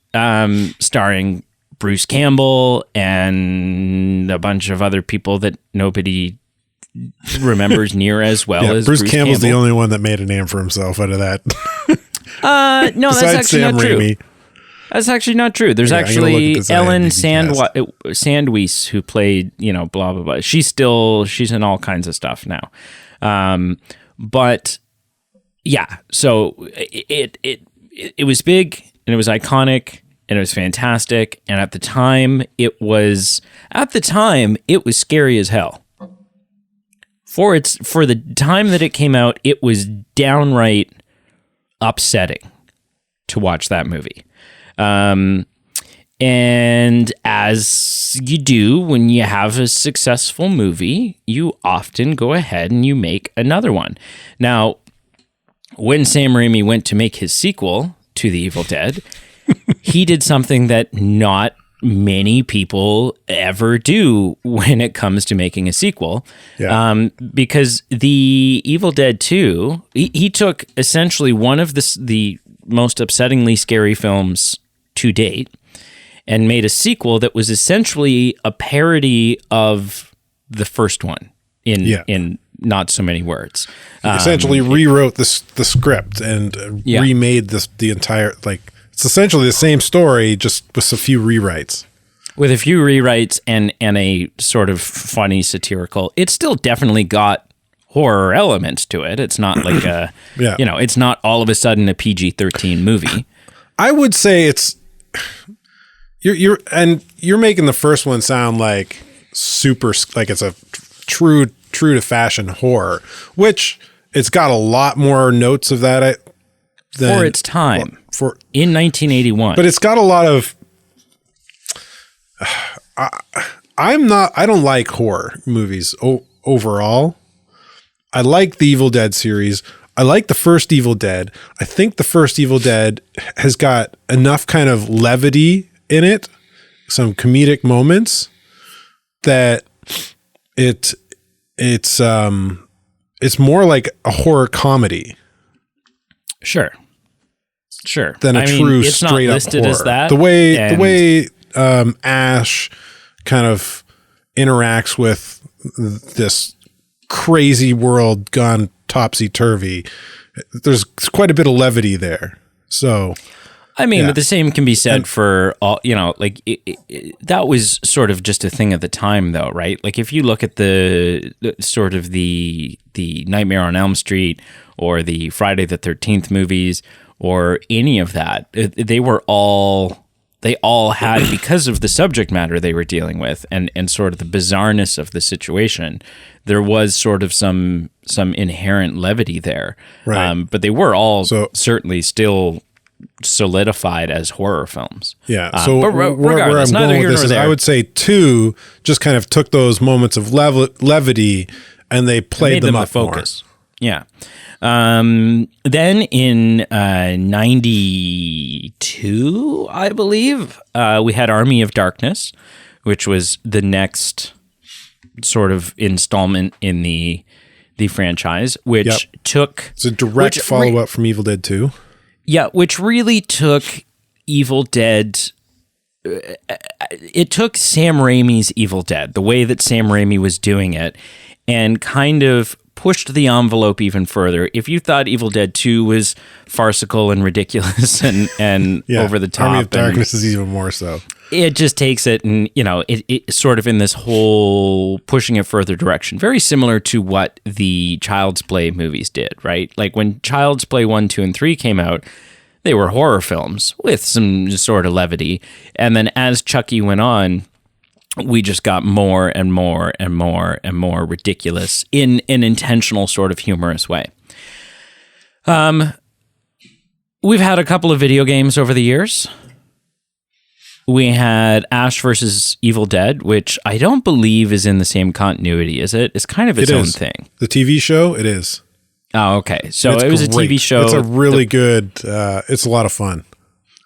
[SPEAKER 1] starring Bruce Campbell and a bunch of other people that nobody remembers near as well as
[SPEAKER 2] Bruce Campbell's
[SPEAKER 1] Campbell.
[SPEAKER 2] the only one that made a name for himself out of that.
[SPEAKER 1] No, that's actually
[SPEAKER 2] Sam
[SPEAKER 1] not true.
[SPEAKER 2] Raimi.
[SPEAKER 1] That's actually not true. There's actually
[SPEAKER 2] look at this
[SPEAKER 1] Ellen
[SPEAKER 2] IMDb
[SPEAKER 1] Sandweiss, who played, you know, blah, blah, blah. She's in all kinds of stuff now. But yeah, so it was big and it was iconic and it was fantastic. And at the time it was scary as hell. For the time that it came out, it was downright upsetting to watch that movie. And as you do when you have a successful movie, you often go ahead and you make another one. Now, when Sam Raimi went to make his sequel to The Evil Dead, he did something that not many people ever do when it comes to making a sequel.
[SPEAKER 2] Yeah.
[SPEAKER 1] Because the Evil Dead 2, he took essentially one of the most upsettingly scary films to date and made a sequel that was essentially a parody of the first one in not so many words.
[SPEAKER 2] Essentially rewrote the script and remade the entire, like, it's essentially the same story, just with a few rewrites.
[SPEAKER 1] With a few rewrites and a sort of funny satirical. It's still definitely got horror elements to it. It's not like a, it's not all of a sudden a PG-13 movie.
[SPEAKER 2] I would say it's you're making the first one sound like super, like it's a true to fashion horror, which it's got a lot more notes of that
[SPEAKER 1] for its time in 1981.
[SPEAKER 2] But it's got a lot of I don't like horror movies overall. I like the Evil Dead series. I like the first Evil Dead. I think the first Evil Dead has got enough kind of levity in it, some comedic moments, that it's more like a horror comedy.
[SPEAKER 1] Sure.
[SPEAKER 2] Than a true
[SPEAKER 1] it's
[SPEAKER 2] straight
[SPEAKER 1] not
[SPEAKER 2] up
[SPEAKER 1] listed
[SPEAKER 2] horror.
[SPEAKER 1] as that.
[SPEAKER 2] The way Ash kind of interacts with this crazy world gone topsy-turvy, there's quite a bit of levity there. So
[SPEAKER 1] but the same can be said for all, like that was sort of just a thing at the time though, right? Like if you look at the sort of the Nightmare on Elm Street or the Friday the 13th movies or any of that, they all had, because of the subject matter they were dealing with and sort of the bizarreness of the situation, there was sort of some inherent levity there.
[SPEAKER 2] Right.
[SPEAKER 1] But they were all certainly still solidified as horror films.
[SPEAKER 2] Yeah. So
[SPEAKER 1] but regardless,
[SPEAKER 2] where I'm
[SPEAKER 1] neither
[SPEAKER 2] going
[SPEAKER 1] here
[SPEAKER 2] with this
[SPEAKER 1] nor
[SPEAKER 2] is,
[SPEAKER 1] there.
[SPEAKER 2] I would say 2 just kind of took those moments of levity and they played them up
[SPEAKER 1] the focus. More. Yeah. Then in 92, I believe, we had Army of Darkness, which was the next sort of installment in the franchise, which took...
[SPEAKER 2] It's a direct follow-up from Evil Dead 2.
[SPEAKER 1] Yeah, which really took Evil Dead... It took Sam Raimi's Evil Dead, the way that Sam Raimi was doing it, and kind of pushed the envelope even further. If you thought Evil Dead 2 was farcical and ridiculous and over the top,
[SPEAKER 2] Army of Darkness is even more so.
[SPEAKER 1] It just takes it and, it sort of in this whole pushing it further direction. Very similar to what the Child's Play movies did, right? Like when Child's Play 1, 2, and 3 came out, they were horror films with some sort of levity. And then as Chucky went on, we just got more and more and more and more ridiculous in an intentional sort of humorous way. We've had a couple of video games over the years. We had Ash versus Evil Dead, which I don't believe is in the same continuity, is it? It's kind of its own thing.
[SPEAKER 2] The TV show, it is.
[SPEAKER 1] Oh, okay. So it was
[SPEAKER 2] great.
[SPEAKER 1] a TV show.
[SPEAKER 2] It's a really good, it's a lot of fun.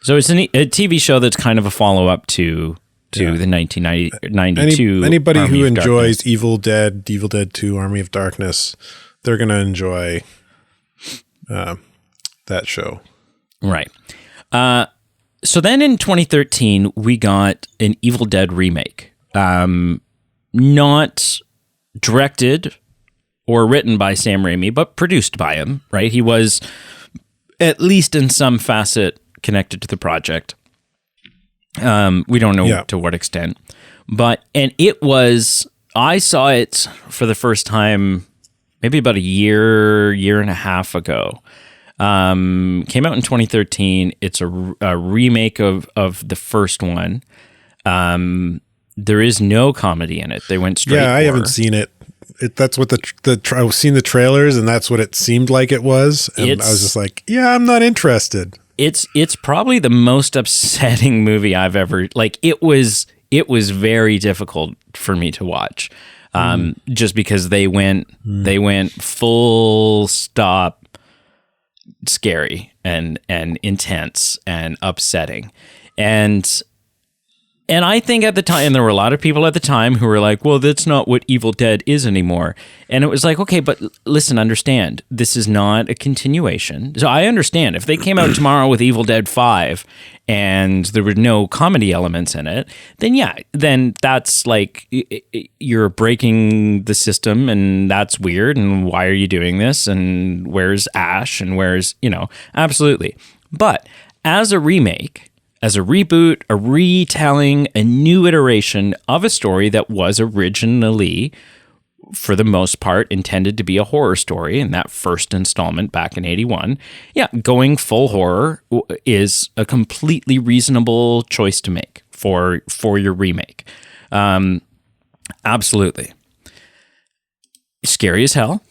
[SPEAKER 1] So it's a TV show that's kind of a follow-up to the 1992.
[SPEAKER 2] Anybody
[SPEAKER 1] Army
[SPEAKER 2] who
[SPEAKER 1] of
[SPEAKER 2] enjoys
[SPEAKER 1] Darkness.
[SPEAKER 2] Evil Dead 2, Army of Darkness, they're going to enjoy that show.
[SPEAKER 1] Right. So then in 2013, we got an Evil Dead remake. Not directed or written by Sam Raimi, but produced by him, right? He was, at least in some facet, connected to the project. We don't know to what extent. And I saw it for the first time maybe about a year and a half ago. Came out in 2013. It's a remake of the first one. There is no comedy in it. They went straight horror.
[SPEAKER 2] I haven't seen it. That's what I've seen the trailers, and that's what it seemed like it was. And I was just like, I'm not interested.
[SPEAKER 1] It's probably the most upsetting movie I've ever, like, it was very difficult for me to watch. Just because they went full stop scary and intense and upsetting. And And I think at the time, and there were a lot of people at the time who were like, well, that's not what Evil Dead is anymore. And it was like, okay, but listen, understand, this is not a continuation. So I understand if they came out tomorrow with Evil Dead 5 and there were no comedy elements in it, then yeah, then that's like, you're breaking the system and that's weird. And why are you doing this? And where's Ash? And where's, absolutely. But as a remake, as a reboot, a retelling, a new iteration of a story that was originally, for the most part, intended to be a horror story in that first installment back in 81. Yeah, going full horror is a completely reasonable choice to make for your remake. Absolutely. Scary as hell.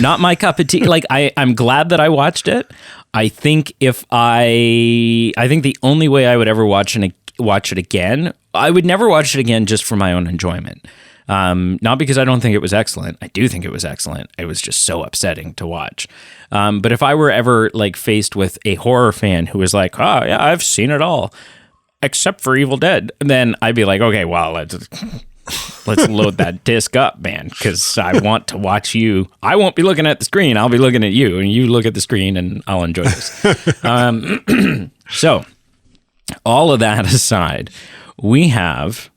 [SPEAKER 1] Not my cup of tea. Like, I'm glad that I watched it. I think I think the only way I would ever watch it again, I would never watch it again just for my own enjoyment. Not because I don't think it was excellent. I do think it was excellent. It was just so upsetting to watch. But if I were ever like faced with a horror fan who was like, oh yeah, I've seen it all except for Evil Dead, then I'd be like, okay, well, let's load that disc up, man, because I want to watch you. I won't be looking at the screen. I'll be looking at you, and you look at the screen, and I'll enjoy this. So, all of that aside, we have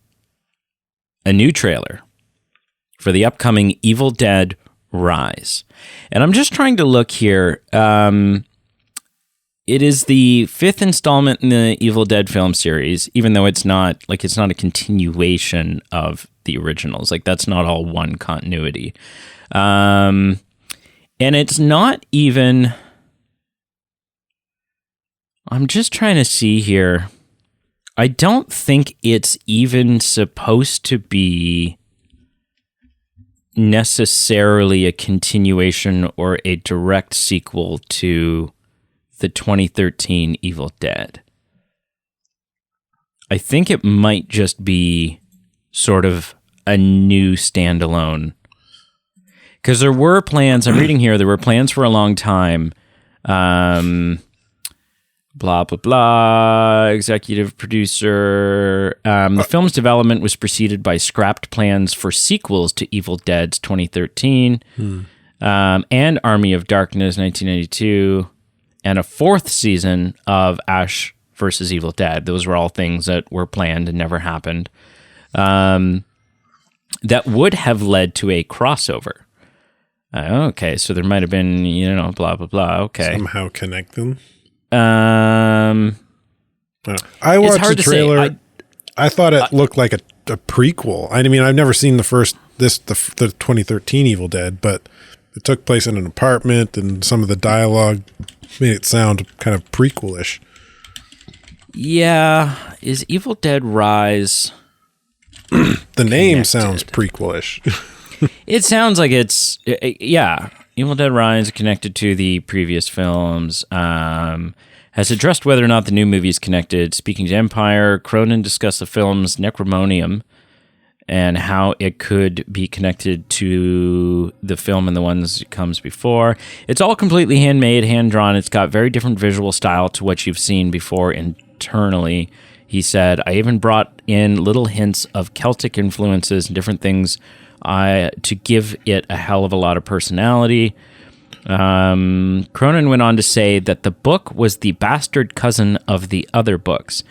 [SPEAKER 1] a new trailer for the upcoming Evil Dead Rise. And I'm just trying to look here. It is the 5th installment in the Evil Dead film series, even though it's not a continuation of the originals. Like, that's not all one continuity. And it's not even... I'm just trying to see here. I don't think it's even supposed to be necessarily a continuation or a direct sequel to the 2013 Evil Dead. I think it might just be sort of a new standalone. Because there were plans, I'm reading here, there were plans for a long time. Blah, blah, blah, executive producer. The film's development was preceded by scrapped plans for sequels to Evil Dead's 2013 and Army of Darkness 1992. And a 4th season of Ash versus Evil Dead. Those were all things that were planned and never happened. That would have led to a crossover. Okay, so there might have been, blah, blah, blah. Okay.
[SPEAKER 2] Somehow connect them.
[SPEAKER 1] I
[SPEAKER 2] watched the trailer. I thought it looked like a prequel. I mean, I've never seen the 2013 Evil Dead, but it took place in an apartment, and some of the dialogue made it sound kind of prequel-ish.
[SPEAKER 1] Yeah. Is Evil Dead Rise...
[SPEAKER 2] The name sounds prequel-ish.
[SPEAKER 1] It sounds like it's... Yeah. Evil Dead Rise, connected to the previous films, has addressed whether or not the new movie is connected. Speaking to Empire, Cronin discussed the film's Necromonium and how it could be connected to the film and the ones it comes before. It's all completely handmade, hand-drawn. It's got very different visual style to what you've seen before internally. He said, I even brought in little hints of Celtic influences and different things to give it a hell of a lot of personality. Cronin went on to say that the book was the bastard cousin of the other books.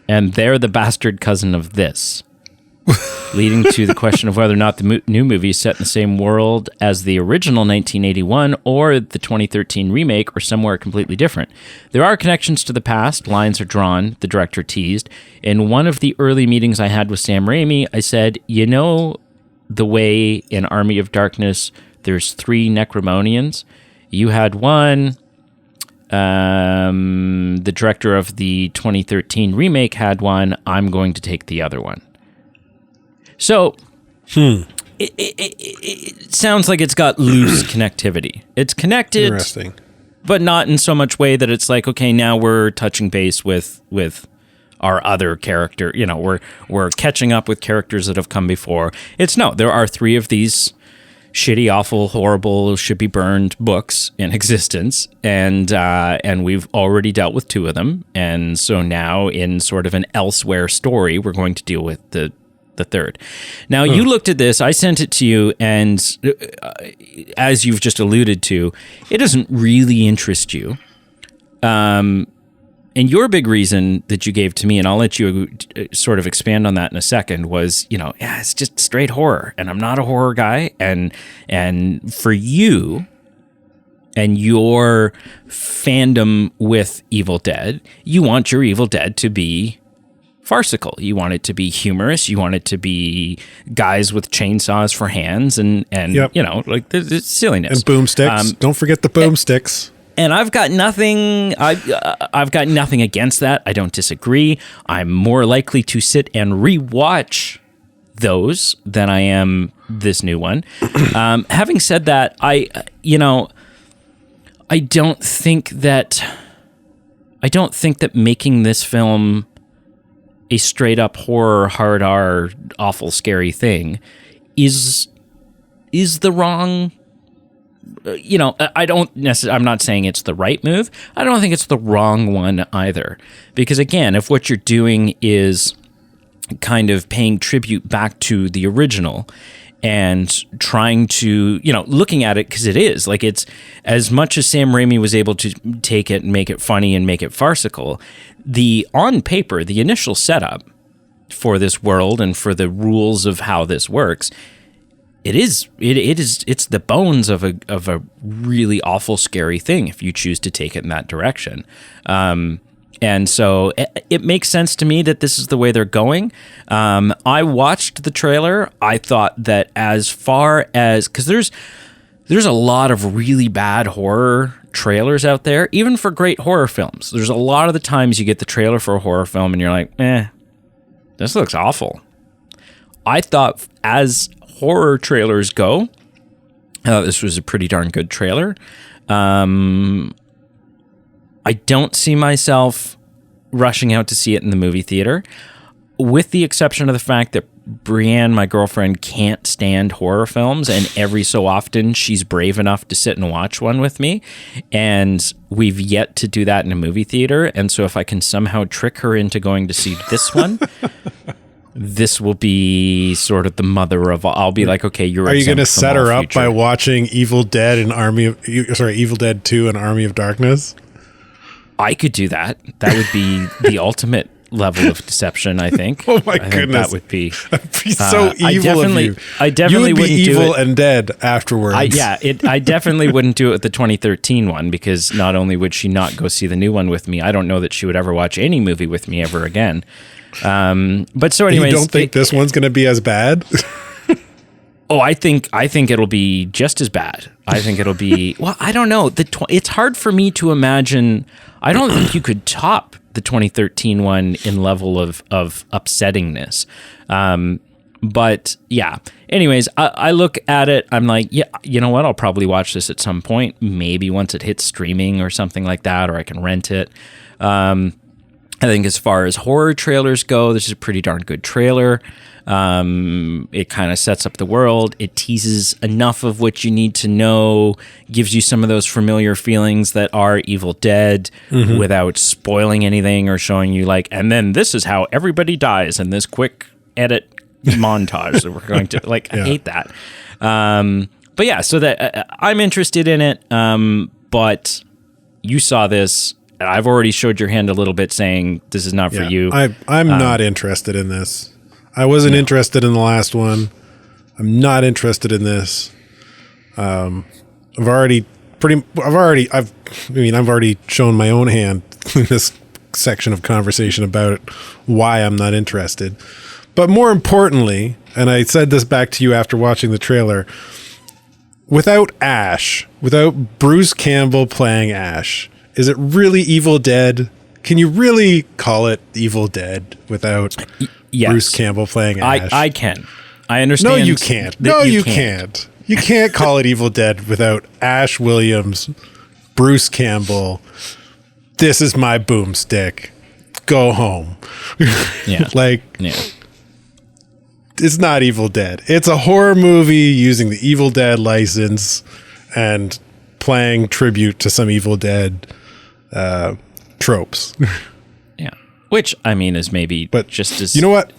[SPEAKER 1] And they're the bastard cousin of this. Leading to the question of whether or not the new movie is set in the same world as the original 1981 or the 2013 remake or somewhere completely different. There are connections to the past. Lines are drawn, the director teased. In one of the early meetings I had with Sam Raimi, I said, the way in Army of Darkness there's 3 Necromonians. You had one. The director of the 2013 remake had one. I'm going to take the other one. So, it sounds like it's got loose connectivity. It's connected,
[SPEAKER 2] Interesting,
[SPEAKER 1] but not in so much way that it's like, okay, now we're touching base with our other character. We're catching up with characters that have come before. There are 3 of these shitty, awful, horrible, should be burned books in existence, and we've already dealt with 2 of them, and so now in sort of an elsewhere story, we're going to deal with the 3rd. Now, you looked at this, I sent it to you, and as you've just alluded to, it doesn't really interest you. And your big reason that you gave to me, and I'll let you sort of expand on that in a second, was, it's just straight horror, and I'm not a horror guy, and for you and your fandom with Evil Dead, you want your Evil Dead to be farcical. You want it to be humorous. You want it to be guys with chainsaws for hands, and
[SPEAKER 2] Yep.
[SPEAKER 1] like the silliness
[SPEAKER 2] And boomsticks. Don't forget the boomsticks.
[SPEAKER 1] And I've got nothing. I've got nothing against that. I don't disagree. I'm more likely to sit and rewatch those than I am this new one. Having said that, I don't think that making this film a straight up horror, hard R, awful, scary thing is the wrong. I'm not saying it's the right move. I don't think it's the wrong one either. Because again, if what you're doing is kind of paying tribute back to the original and trying to, looking at it, because it is, like, it's as much as Sam Raimi was able to take it and make it funny and make it farcical, on paper, the initial setup for this world and for the rules of how this works, it's the bones of a really awful, scary thing if you choose to take it in that direction. And so it makes sense to me that this is the way they're going. I watched the trailer. I thought that as far as, because there's a lot of really bad horror trailers out there, even for great horror films. There's a lot of the times you get the trailer for a horror film and you're like, this looks awful. I thought as horror trailers go, this was a pretty darn good trailer. I don't see myself rushing out to see it in the movie theater, with the exception of the fact that Brienne, my girlfriend, can't stand horror films, and every so often she's brave enough to sit and watch one with me, and we've yet to do that in a movie theater. And so if I can somehow trick her into going to see this one, this will be sort of the mother of all. I'll be like, okay, you're.
[SPEAKER 2] Are you going to set her up
[SPEAKER 1] future.
[SPEAKER 2] by watching Evil Dead and Evil Dead 2 and Army of Darkness?
[SPEAKER 1] I could do that. That would be the ultimate level of deception, I think.
[SPEAKER 2] Oh my goodness,
[SPEAKER 1] that would be
[SPEAKER 2] so evil of you.
[SPEAKER 1] I definitely
[SPEAKER 2] you would be
[SPEAKER 1] wouldn't
[SPEAKER 2] evil
[SPEAKER 1] do it.
[SPEAKER 2] and dead afterwards.
[SPEAKER 1] I definitely wouldn't do it with the 2013 one, because not only would she not go see the new one with me, I don't know that she would ever watch any movie with me ever again. But so anyways,
[SPEAKER 2] you don't think this one's going to be as bad?
[SPEAKER 1] Oh, I think it'll be just as bad. I think it'll be, well, I don't know. It's hard for me to imagine. I don't think you could top the 2013 one in level of upsettingness. But yeah, anyways, I look at it, I'm like, yeah, you know what? I'll probably watch this at some point, maybe once it hits streaming or something like that, or I can rent it. I think as far as horror trailers go, this is a pretty darn good trailer. It kind of sets up the world. It teases enough of what you need to know, gives you some of those familiar feelings that are Evil Dead, without spoiling anything or showing you like, and then this is how everybody dies in this quick edit montage that we're going to like. I hate that. But yeah, so that I'm interested in it. But you saw this. I've already showed your hand a little bit saying this is not for you.
[SPEAKER 2] I'm not interested in this. I wasn't interested in the last one. I'm not interested in this. I've already shown my own hand in this section of conversation about why I'm not interested. But more importantly, and I said this back to you after watching the trailer, without Ash, without Bruce Campbell playing Ash, is it really Evil Dead? Can you really call it Evil Dead without Bruce Campbell playing Ash?
[SPEAKER 1] I can. I understand.
[SPEAKER 2] No, you can't. No, you can't. You can't call it Evil Dead without Ash Williams, Bruce Campbell. This is my boomstick. Go home.
[SPEAKER 1] Yeah.
[SPEAKER 2] It's not Evil Dead. It's a horror movie using the Evil Dead license and playing tribute to some Evil Dead tropes.
[SPEAKER 1] Yeah. Which, I mean, is maybe
[SPEAKER 2] But
[SPEAKER 1] just as...
[SPEAKER 2] you know what?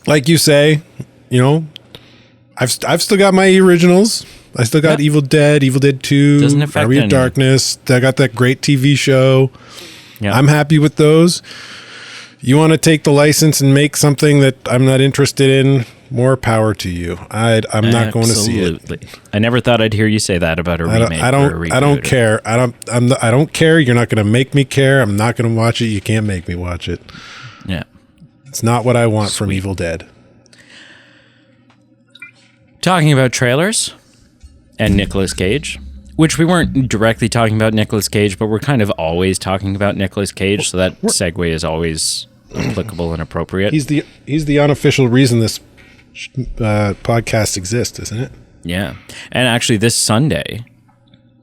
[SPEAKER 2] Like you say, I've still got my originals. I still got Evil Dead 2,
[SPEAKER 1] Doesn't affect
[SPEAKER 2] Army of
[SPEAKER 1] anything.
[SPEAKER 2] Darkness. I got that great TV show.
[SPEAKER 1] Yeah.
[SPEAKER 2] I'm happy with those. You want to take the license and make something that I'm not interested in? More power to you. I'm not going to see it.
[SPEAKER 1] Absolutely. I never thought I'd hear you say that about a remake.
[SPEAKER 2] I don't care. I don't care. You're not going to make me care. I'm not going to watch it. You can't make me watch it.
[SPEAKER 1] Yeah.
[SPEAKER 2] It's not what I want from Evil Dead.
[SPEAKER 1] Talking about trailers and Nicolas Cage, which we weren't directly talking about Nicolas Cage, but we're kind of always talking about Nicolas Cage, so that segue is always applicable and appropriate.
[SPEAKER 2] He's the unofficial reason this podcast exists, isn't it?
[SPEAKER 1] Yeah. And actually this Sunday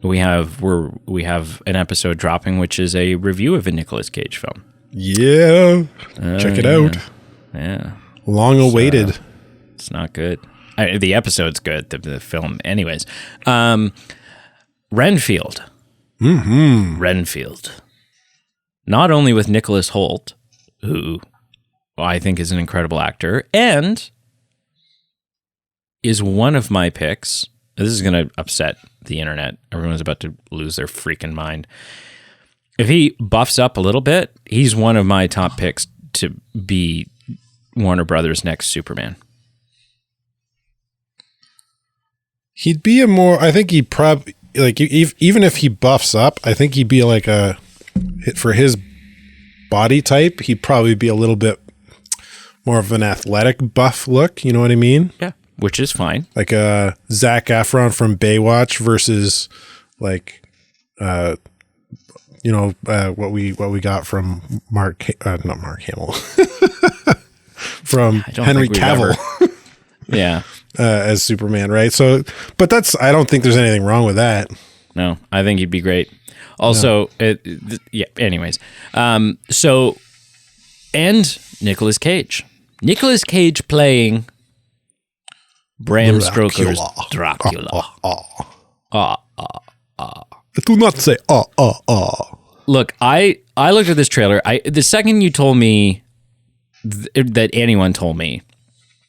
[SPEAKER 1] we have an episode dropping which is a review of a Nicolas Cage film.
[SPEAKER 2] Yeah. Check it out.
[SPEAKER 1] Yeah.
[SPEAKER 2] Long awaited.
[SPEAKER 1] It's not good. The episode's good. The film, anyways. Renfield.
[SPEAKER 2] Mm-hmm.
[SPEAKER 1] Renfield. Not only with Nicholas Hoult, who I think is an incredible actor, and is one of my picks. This is going to upset the internet. Everyone's about to lose their freaking mind. If he buffs up a little bit, he's one of my top picks to be Warner Brothers' next Superman.
[SPEAKER 2] He'd be I think he'd probably, like, even if he buffs up, I think he'd be like for his body type, he'd probably be a little bit more of an athletic buff look. You know what I mean?
[SPEAKER 1] Yeah. Which is fine.
[SPEAKER 2] Like Zac Efron from Baywatch versus like, what we got from not Mark Hamill, from Henry Cavill.
[SPEAKER 1] Yeah.
[SPEAKER 2] As Superman, right? So, but I don't think there's anything wrong with that.
[SPEAKER 1] No, I think he'd be great. Also, anyways. So, and Nicolas Cage. Nicolas Cage playing Bram Stoker's Dracula.
[SPEAKER 2] Do not say
[SPEAKER 1] Look, I looked at this trailer. The second you told me that anyone told me,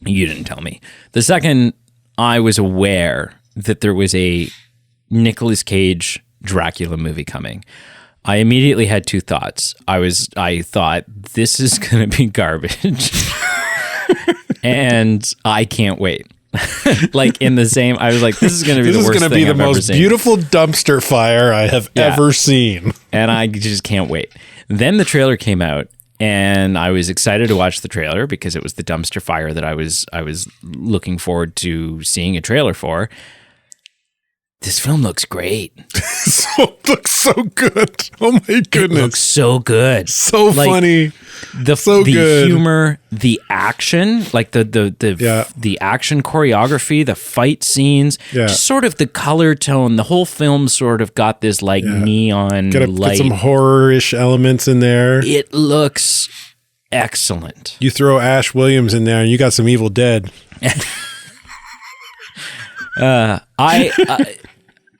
[SPEAKER 1] you didn't tell me. The second I was aware that there was a Nicolas Cage Dracula movie coming, I immediately had two thoughts. I thought this is going to be garbage, and I can't wait. Like in the same, I was like, this is going to be the worst thing I've ever seen. This is going to be the most
[SPEAKER 2] beautiful dumpster fire I have ever seen,
[SPEAKER 1] and I just can't wait. Then the trailer came out. And I was excited to watch the trailer because it was the dumpster fire that I was looking forward to seeing a trailer for. This film looks great.
[SPEAKER 2] It looks so good. Oh my goodness.
[SPEAKER 1] It looks so good.
[SPEAKER 2] So funny.
[SPEAKER 1] The humor, the action, like the action choreography, the fight scenes, just sort of the color tone. The whole film sort of got this like neon light.
[SPEAKER 2] Get some horror-ish elements in there.
[SPEAKER 1] It looks excellent.
[SPEAKER 2] You throw Ash Williams in there and you got some Evil Dead.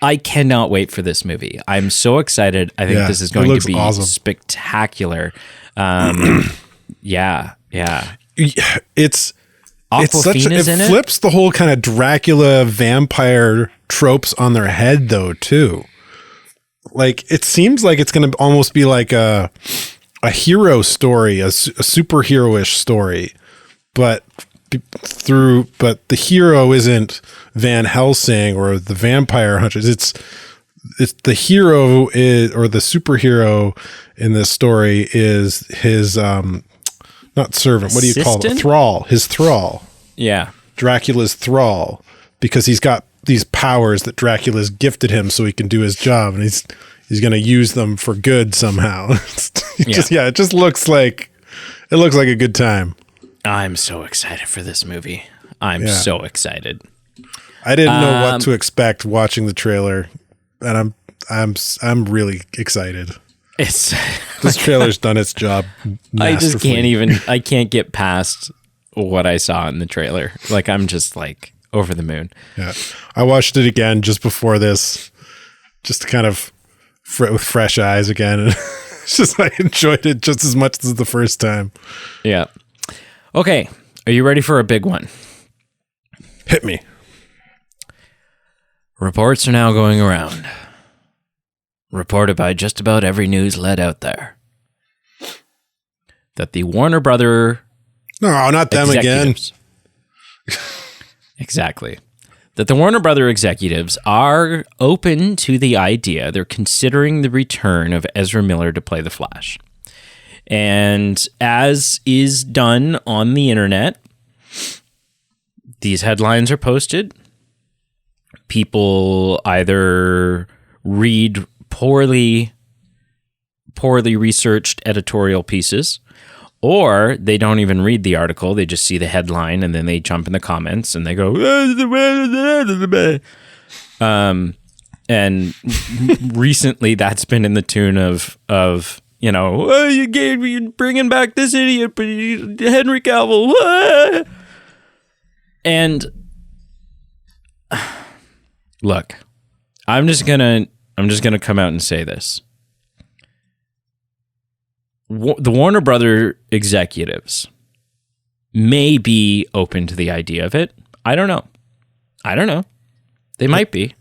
[SPEAKER 1] I cannot wait for this movie. I'm so excited. I think this is going to be spectacular. Yeah.
[SPEAKER 2] It's
[SPEAKER 1] Aquafina's in it.
[SPEAKER 2] It flips the whole kind of Dracula vampire tropes on their head though too. Like it seems like it's going to almost be like a hero story, a superhero-ish story, but the hero isn't Van Helsing or the vampire hunters. It's the hero or the superhero in this story is his not servant. What do you call it? Thrall. His thrall.
[SPEAKER 1] Yeah.
[SPEAKER 2] Dracula's thrall, because he's got these powers that Dracula's gifted him so he can do his job, and he's going to use them for good somehow. It just looks like a good time.
[SPEAKER 1] I'm so excited for this movie. I'm so excited.
[SPEAKER 2] I didn't know what to expect watching the trailer, and I'm really excited. This trailer's done its job masterfully.
[SPEAKER 1] I can't get past what I saw in the trailer. Like, I'm just like over the moon.
[SPEAKER 2] Yeah. I watched it again just before this, just to kind of with fresh eyes again. And it's just, I enjoyed it just as much as the first time.
[SPEAKER 1] Yeah. Okay. Are you ready for a big one?
[SPEAKER 2] Hit me.
[SPEAKER 1] Reports are now going around. Reported by just about every news lead out there. That the Warner Brother...
[SPEAKER 2] No, not them again.
[SPEAKER 1] Exactly. That the Warner Brother executives are open to the idea. They're considering the return of Ezra Miller to play the Flash. And as is done on the internet, these headlines are posted. People either read poorly researched editorial pieces, or they don't even read the article. They just see the headline and then they jump in the comments and they go, and recently that's been in the tune of you know, oh, you're bringing back this idiot, but Henry Cavill. And look, I'm just gonna come out and say this. The Warner Brother executives may be open to the idea of it. I don't know. They might be.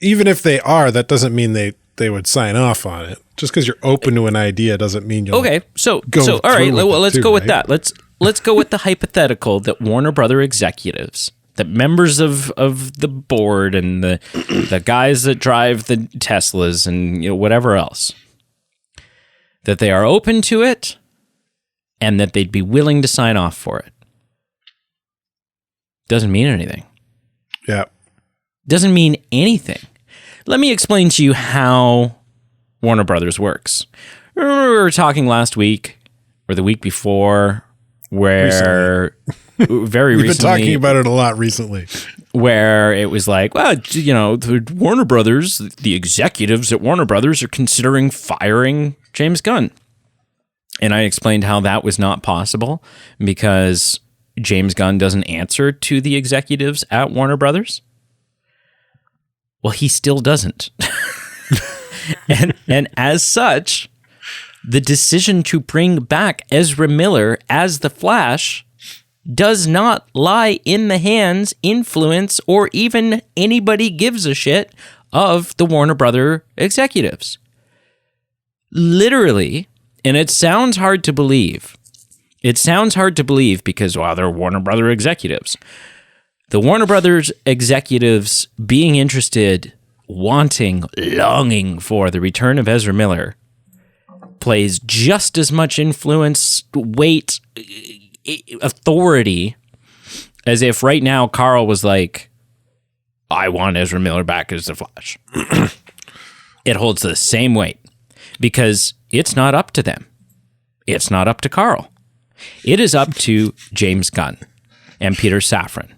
[SPEAKER 2] Even if they are, that doesn't mean they would sign off on it. Just because you're open to an idea doesn't mean you'll
[SPEAKER 1] okay. So all right. Well, let's go with that. Let's go with the hypothetical that Warner Brother executives, that members of the board and the guys that drive the Teslas and whatever else, that they are open to it and that they'd be willing to sign off for it. Doesn't mean anything.
[SPEAKER 2] Yeah.
[SPEAKER 1] Doesn't mean anything. Let me explain to you how Warner Brothers works. Remember we were talking last week or the week before where very
[SPEAKER 2] We've
[SPEAKER 1] recently...
[SPEAKER 2] been talking about it a lot recently.
[SPEAKER 1] Where it was like, well, the Warner Brothers, the executives at Warner Brothers are considering firing James Gunn. And I explained how that was not possible because James Gunn doesn't answer to the executives at Warner Brothers. Well, he still doesn't. and as such, the decision to bring back Ezra Miller as the Flash does not lie in the hands, influence, or even anybody gives a shit of the Warner Brother executives. Literally, and it sounds hard to believe. It sounds hard to believe because, well, they're Warner Brother executives. The Warner Brothers executives being interested, wanting, longing for the return of Ezra Miller plays just as much influence, weight, authority as if right now Carl was like, I want Ezra Miller back as the Flash. It holds the same weight because it's not up to them. It's not up to Carl. It is up to James Gunn and Peter Safran.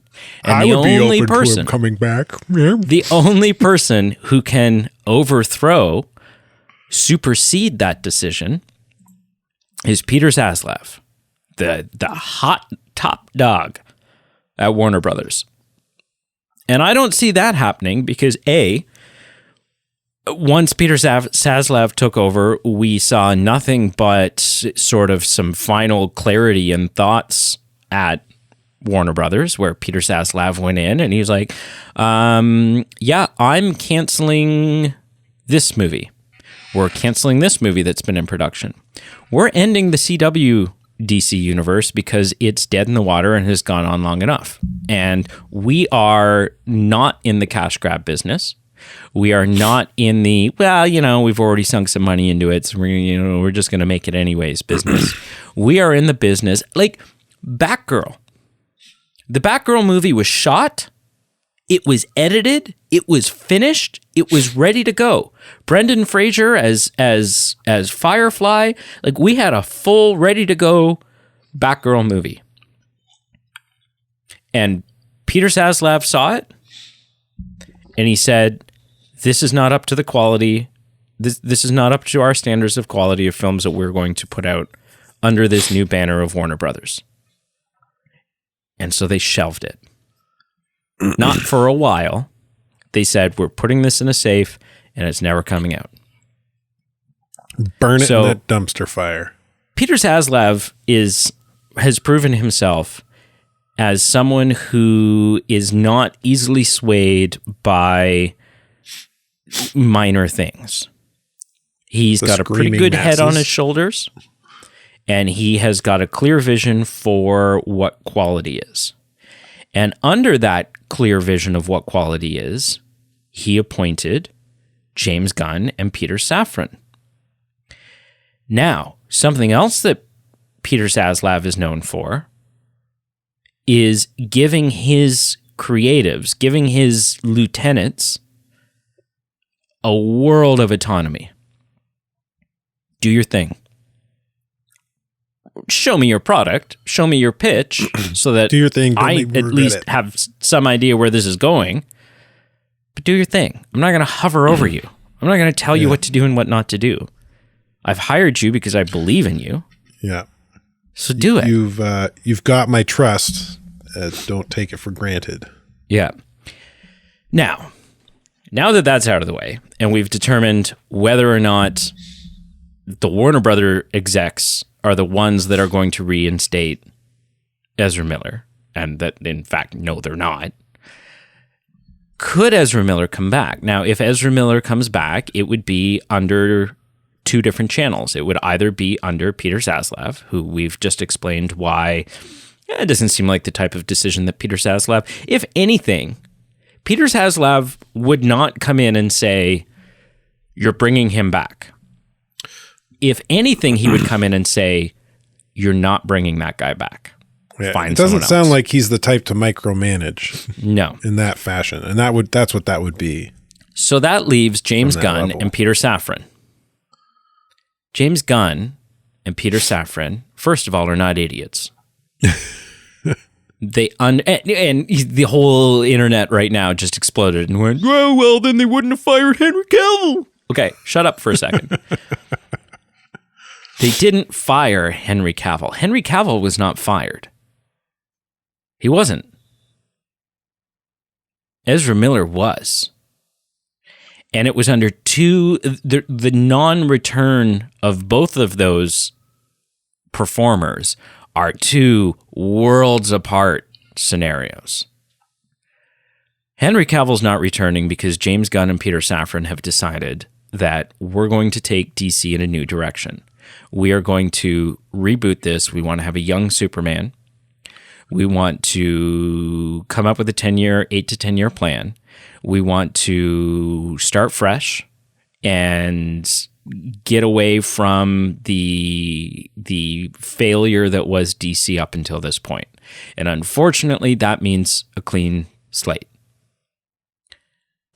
[SPEAKER 1] And
[SPEAKER 2] I would be open to him coming back. Yeah.
[SPEAKER 1] The only person who can overthrow, supersede that decision is Peter Zaslav, the hot top dog at Warner Brothers. And I don't see that happening because once Peter Zaslav took over, we saw nothing but sort of some final clarity and thoughts at Warner Brothers, where Peter Zaslav went in and he was like, yeah, I'm canceling this movie. We're canceling this movie that's been in production. We're ending the CW DC universe because it's dead in the water and has gone on long enough. And we are not in the cash grab business. We are not in the, we've already sunk some money into it, so we're just going to make it anyways business. We are in the business, like Batgirl. The Batgirl movie was shot, it was edited, it was finished, it was ready to go. Brendan Fraser as Firefly, like we had a full ready to go Batgirl movie. And Peter Zaslav saw it and he said, this is not up to the quality. This is not up to our standards of quality of films that we're going to put out under this new banner of Warner Brothers. And so they shelved it. Not for a while. They said, we're putting this in a safe and it's never coming out.
[SPEAKER 2] Burn it in that dumpster fire.
[SPEAKER 1] Peter Zaslav has proven himself as someone who is not easily swayed by minor things. He's got a pretty good head on his shoulders, and he has got a clear vision for what quality is. And under that clear vision of what quality is, he appointed James Gunn and Peter Safran. Now, something else that Peter Zaslav is known for is giving his creatives, giving his lieutenants a world of autonomy. Do your thing. Show me your product. Show me your pitch so that
[SPEAKER 2] do your thing.
[SPEAKER 1] I at least have some idea where this is going. But do your thing. I'm not going to hover over you. I'm not going to tell you what to do and what not to do. I've hired you because I believe in you.
[SPEAKER 2] Yeah.
[SPEAKER 1] So do it.
[SPEAKER 2] You've got my trust. Don't take it for granted.
[SPEAKER 1] Yeah. Now that that's out of the way, and we've determined whether or not the Warner Brother execs are the ones that are going to reinstate Ezra Miller, and that, in fact, no, they're not. Could Ezra Miller come back? Now, if Ezra Miller comes back, it would be under two different channels. It would either be under Peter Zaslav, who we've just explained why it doesn't seem like the type of decision that Peter Zaslav, if anything, Peter Zaslav would not come in and say, you're bringing him back. If anything, he would come in and say, you're not bringing that guy back.
[SPEAKER 2] Yeah, it doesn't sound like he's the type to micromanage.
[SPEAKER 1] No.
[SPEAKER 2] In that fashion. And that's what that would be.
[SPEAKER 1] So that leaves James Gunn and Peter Safran. James Gunn and Peter Safran, first of all, are not idiots. And the whole internet right now just exploded and went, oh, well, then they wouldn't have fired Henry Cavill. Okay, shut up for a second. They didn't fire Henry Cavill. Henry Cavill was not fired. He wasn't. Ezra Miller was. And it was under the non-return of both of those performers are two worlds apart scenarios. Henry Cavill's not returning because James Gunn and Peter Safran have decided that we're going to take DC in a new direction. We are going to reboot this. We want to have a young Superman. We want to come up with a 8 to 10 year plan. We want to start fresh and get away from the failure that was DC up until this point. And unfortunately, that means a clean slate.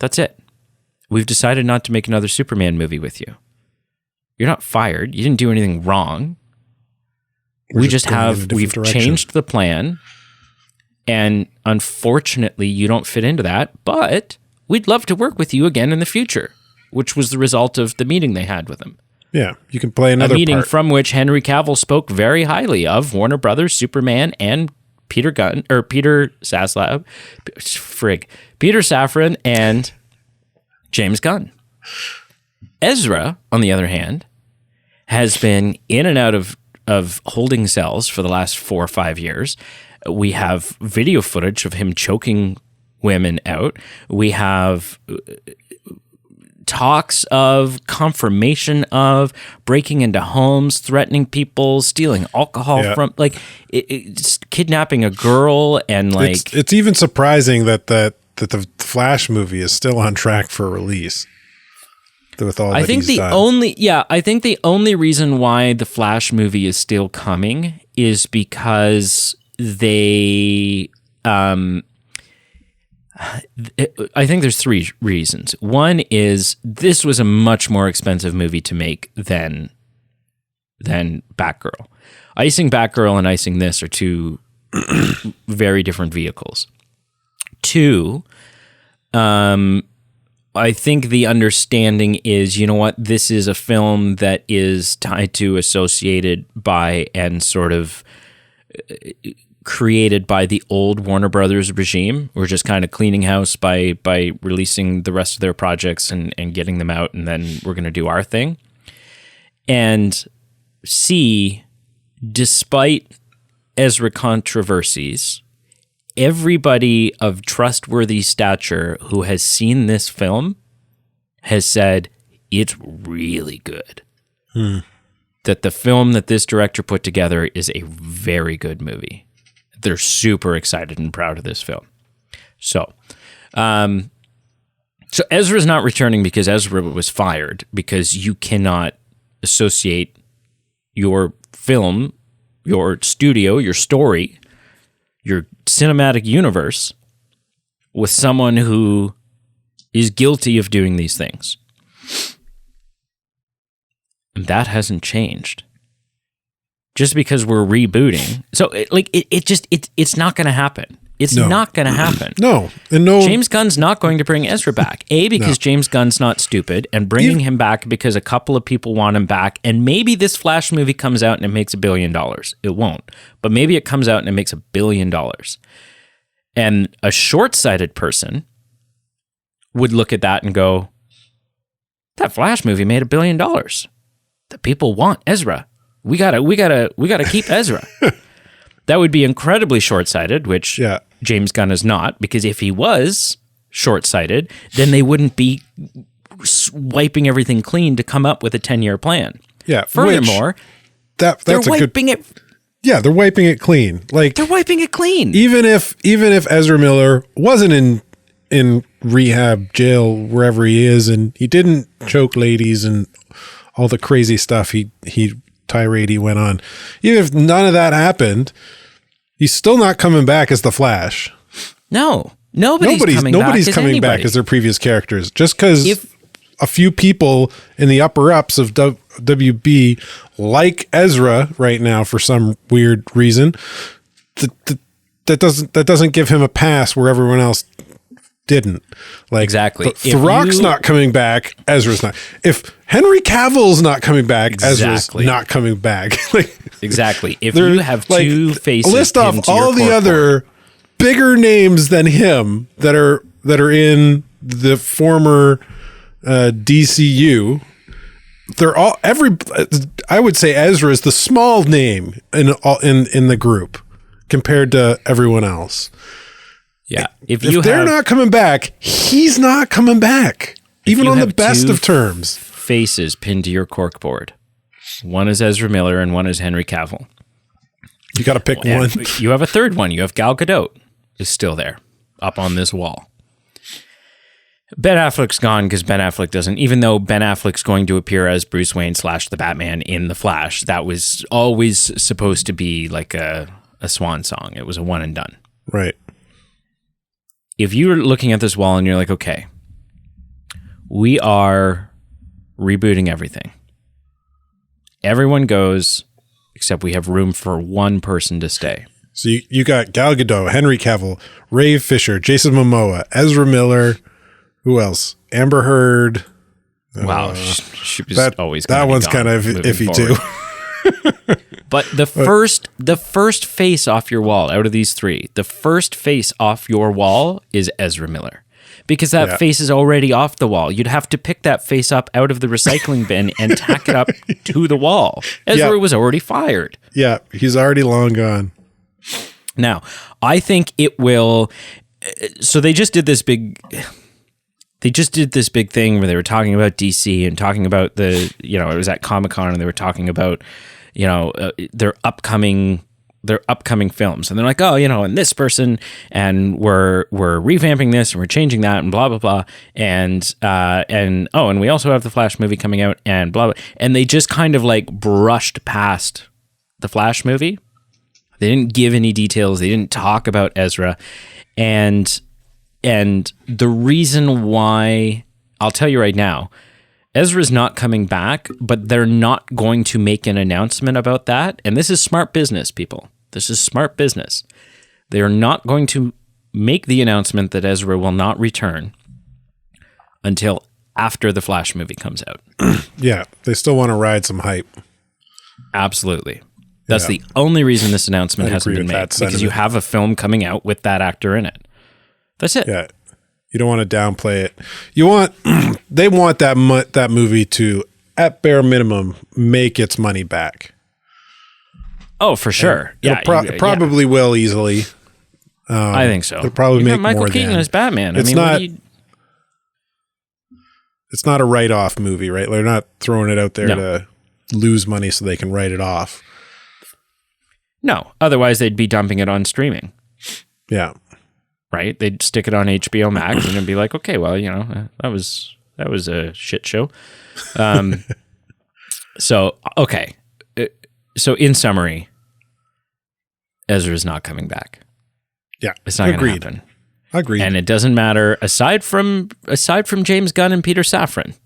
[SPEAKER 1] That's it. We've decided not to make another Superman movie with you. You're not fired. You didn't do anything wrong. We've changed the plan. And unfortunately, you don't fit into that, but we'd love to work with you again in the future, which was the result of the meeting they had with him.
[SPEAKER 2] Yeah, you can play another
[SPEAKER 1] meeting
[SPEAKER 2] part.
[SPEAKER 1] From which Henry Cavill spoke very highly of Warner Brothers, Superman, and Peter Safran, and James Gunn. Ezra, on the other hand, has been in and out of holding cells for the last 4 or 5 years. We have video footage of him choking women out. We have talks of confirmation of breaking into homes, threatening people, stealing alcohol from, like, it's kidnapping a girl, and like
[SPEAKER 2] it's even surprising that the Flash movie is still on track for release. With all
[SPEAKER 1] I think the only reason why the Flash movie is still coming is because they I think there's 3 reasons. One is this was a much more expensive movie to make than Batgirl. Icing Batgirl and icing this are 2 very different vehicles. 2, I think the understanding is, you know what, this is a film that is tied to, associated by, and sort of created by the old Warner Brothers regime. We're just kind of cleaning house by releasing the rest of their projects and getting them out, and then we're going to do our thing. And C, despite Ezra controversies, everybody of trustworthy stature who has seen this film has said it's really good. That the film that this director put together is a very good movie. They're super excited and proud of this film. So Ezra's not returning because Ezra was fired, because you cannot associate your film, your studio, your story, your cinematic universe with someone who is guilty of doing these things. And that hasn't changed. Just because we're rebooting. So it's not going to happen. It's not going to happen.
[SPEAKER 2] No.
[SPEAKER 1] James Gunn's not going to bring Ezra back. Because James Gunn's not stupid, and bringing him back because a couple of people want him back, and maybe this Flash movie comes out and it makes $1 billion. It won't. But maybe it comes out and it makes $1 billion. And a short-sighted person would look at that and go, that Flash movie made $1 billion. The people want Ezra. We gotta keep Ezra. That would be incredibly short-sighted, which James Gunn is not, because if he was short-sighted, then they wouldn't be wiping everything clean to come up with a 10-year plan.
[SPEAKER 2] Yeah.
[SPEAKER 1] Furthermore,
[SPEAKER 2] they're wiping it. Yeah, they're wiping it clean. Like,
[SPEAKER 1] they're wiping it clean.
[SPEAKER 2] Even if Ezra Miller wasn't in rehab, jail, wherever he is, and he didn't choke ladies and all the crazy stuff he tirade he went on. Even if none of that happened, he's still not coming back as the Flash.
[SPEAKER 1] No, nobody's coming back
[SPEAKER 2] as their previous characters. Just because a few people in the upper ups of WB like Ezra right now for some weird reason, that doesn't give him a pass where everyone else didn't. Like,
[SPEAKER 1] exactly.
[SPEAKER 2] The Rock's not coming back, Ezra's not. If Henry Cavill's not coming back, Ezra's not coming back.
[SPEAKER 1] Exactly. If you have two faces,
[SPEAKER 2] list off all the other bigger names than him that are in the former DCU. They're all I would say Ezra is the small name in the group compared to everyone else.
[SPEAKER 1] Yeah.
[SPEAKER 2] If they're not coming back, he's not coming back. Even on the best of terms.
[SPEAKER 1] Faces pinned to your corkboard. One is Ezra Miller and one is Henry Cavill.
[SPEAKER 2] You got to pick one.
[SPEAKER 1] You have a third one. You have Gal Gadot is still there up on this wall. Ben Affleck's gone because Ben Affleck doesn't, even though Ben Affleck's going to appear as Bruce Wayne / the Batman in The Flash, that was always supposed to be like a swan song. It was a one and done.
[SPEAKER 2] Right.
[SPEAKER 1] If you're looking at this wall and you're like, okay, we are rebooting everything. Everyone goes, except we have room for one person to stay.
[SPEAKER 2] So you got Gal Gadot, Henry Cavill, Ray Fisher, Jason Momoa, Ezra Miller. Who else? Amber Heard.
[SPEAKER 1] Wow, she was always
[SPEAKER 2] that one's kind of iffy
[SPEAKER 1] forward.
[SPEAKER 2] Too.
[SPEAKER 1] But the first face off your wall out of these three, the first face off your wall is Ezra Miller. Because that face is already off the wall. You'd have to pick that face up out of the recycling bin and tack it up to the wall. Ezra was already fired.
[SPEAKER 2] Yeah, he's already long gone.
[SPEAKER 1] Now, I think it will... So they just did this big thing where they were talking about DC and talking about it was at Comic-Con, and they were talking about, their upcoming films. And they're like, and this person, and we're revamping this and we're changing that and blah, blah, blah. And we also have the Flash movie coming out and blah, blah. And they just kind of like brushed past the Flash movie. They didn't give any details. They didn't talk about Ezra. And the reason why, I'll tell you right now, Ezra's not coming back, but they're not going to make an announcement about that. And this is smart business, people. This is smart business. They are not going to make the announcement that Ezra will not return until after the Flash movie comes out.
[SPEAKER 2] Yeah, they still want to ride some hype.
[SPEAKER 1] Absolutely. That's the only reason this announcement hasn't been made, because you have a film coming out with that actor in it. That's it.
[SPEAKER 2] Yeah. You don't want to downplay it. They want that movie to, at bare minimum, make its money back.
[SPEAKER 1] Oh, for sure.
[SPEAKER 2] It probably will easily.
[SPEAKER 1] I think so.
[SPEAKER 2] It'll probably make
[SPEAKER 1] Michael
[SPEAKER 2] more
[SPEAKER 1] Keaton as Batman.
[SPEAKER 2] It's not a write-off movie, right? They're not throwing it out there to lose money so they can write it off.
[SPEAKER 1] No, otherwise they'd be dumping it on streaming.
[SPEAKER 2] Yeah.
[SPEAKER 1] Right? They'd stick it on HBO Max and it'd be like, okay, well, that was a shit show. So in summary, Ezra's not coming back.
[SPEAKER 2] Yeah.
[SPEAKER 1] It's not going to happen.
[SPEAKER 2] Agreed.
[SPEAKER 1] And it doesn't matter aside from James Gunn and Peter Safran.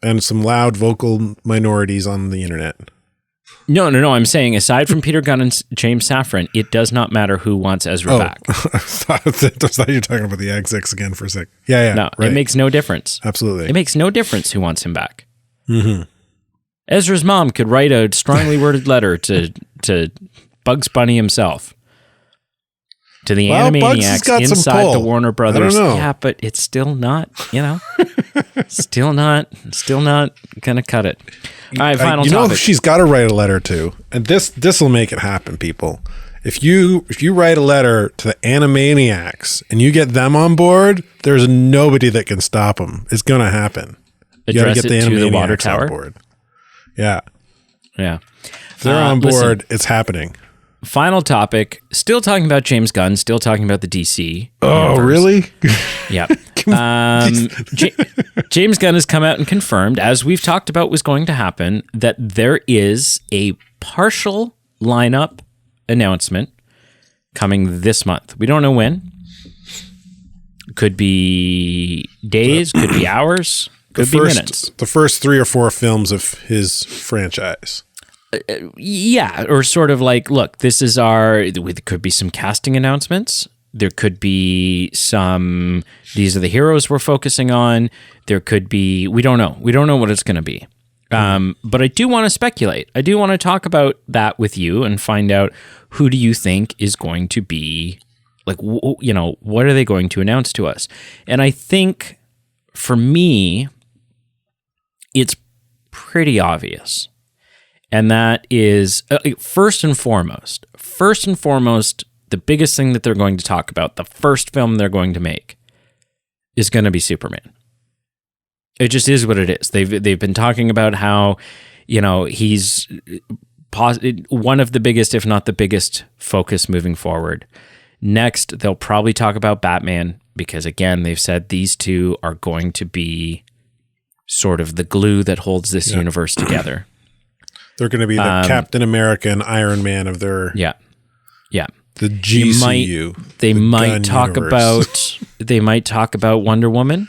[SPEAKER 2] And some loud vocal minorities on the internet. No.
[SPEAKER 1] I'm saying aside from Peter Gunn and James Safran, it does not matter who wants Ezra back.
[SPEAKER 2] I thought you were talking about the execs again for a sec. Yeah.
[SPEAKER 1] No, right. It makes no difference.
[SPEAKER 2] Absolutely.
[SPEAKER 1] It makes no difference who wants him back.
[SPEAKER 2] Mm-hmm.
[SPEAKER 1] Ezra's mom could write a strongly worded letter to Bugs Bunny himself. To the Animaniacs inside the Warner Brothers. Yeah, but it's still not, still not gonna cut it. All right, final topic.
[SPEAKER 2] She's got to write a letter to, and this will make it happen, people. If you write a letter to the Animaniacs and you get them on board, there's nobody that can stop them. It's gonna happen. You got to get the Animaniacs on board. Yeah. If they're on board, it's happening.
[SPEAKER 1] Final topic, still talking about James Gunn, still talking about the DC.
[SPEAKER 2] Oh,
[SPEAKER 1] universe. Really? Yeah. James Gunn has come out and confirmed, as we've talked about was going to happen, that there is a partial lineup announcement coming this month. We don't know when. Could be days, could be hours, could be minutes.
[SPEAKER 2] The first 3 or 4 films of his franchise.
[SPEAKER 1] Yeah, or sort of like, look, there could be some casting announcements. There could be some, these are the heroes we're focusing on. There could be, we don't know. We don't know what it's going to be. But I do want to speculate. I do want to talk about that with you and find out, who do you think is going to be, like, what are they going to announce to us? And I think, for me, it's pretty obvious. And that is, first and foremost, the biggest thing that they're going to talk about, the first film they're going to make, is going to be Superman. It just is what it is. They've been talking about how, he's one of the biggest, if not the biggest, focus moving forward. Next, they'll probably talk about Batman, because again, they've said these two are going to be sort of the glue that holds this universe together.
[SPEAKER 2] They're going to be the Captain America and Iron Man of their the GCU.
[SPEAKER 1] They might talk about Wonder Woman.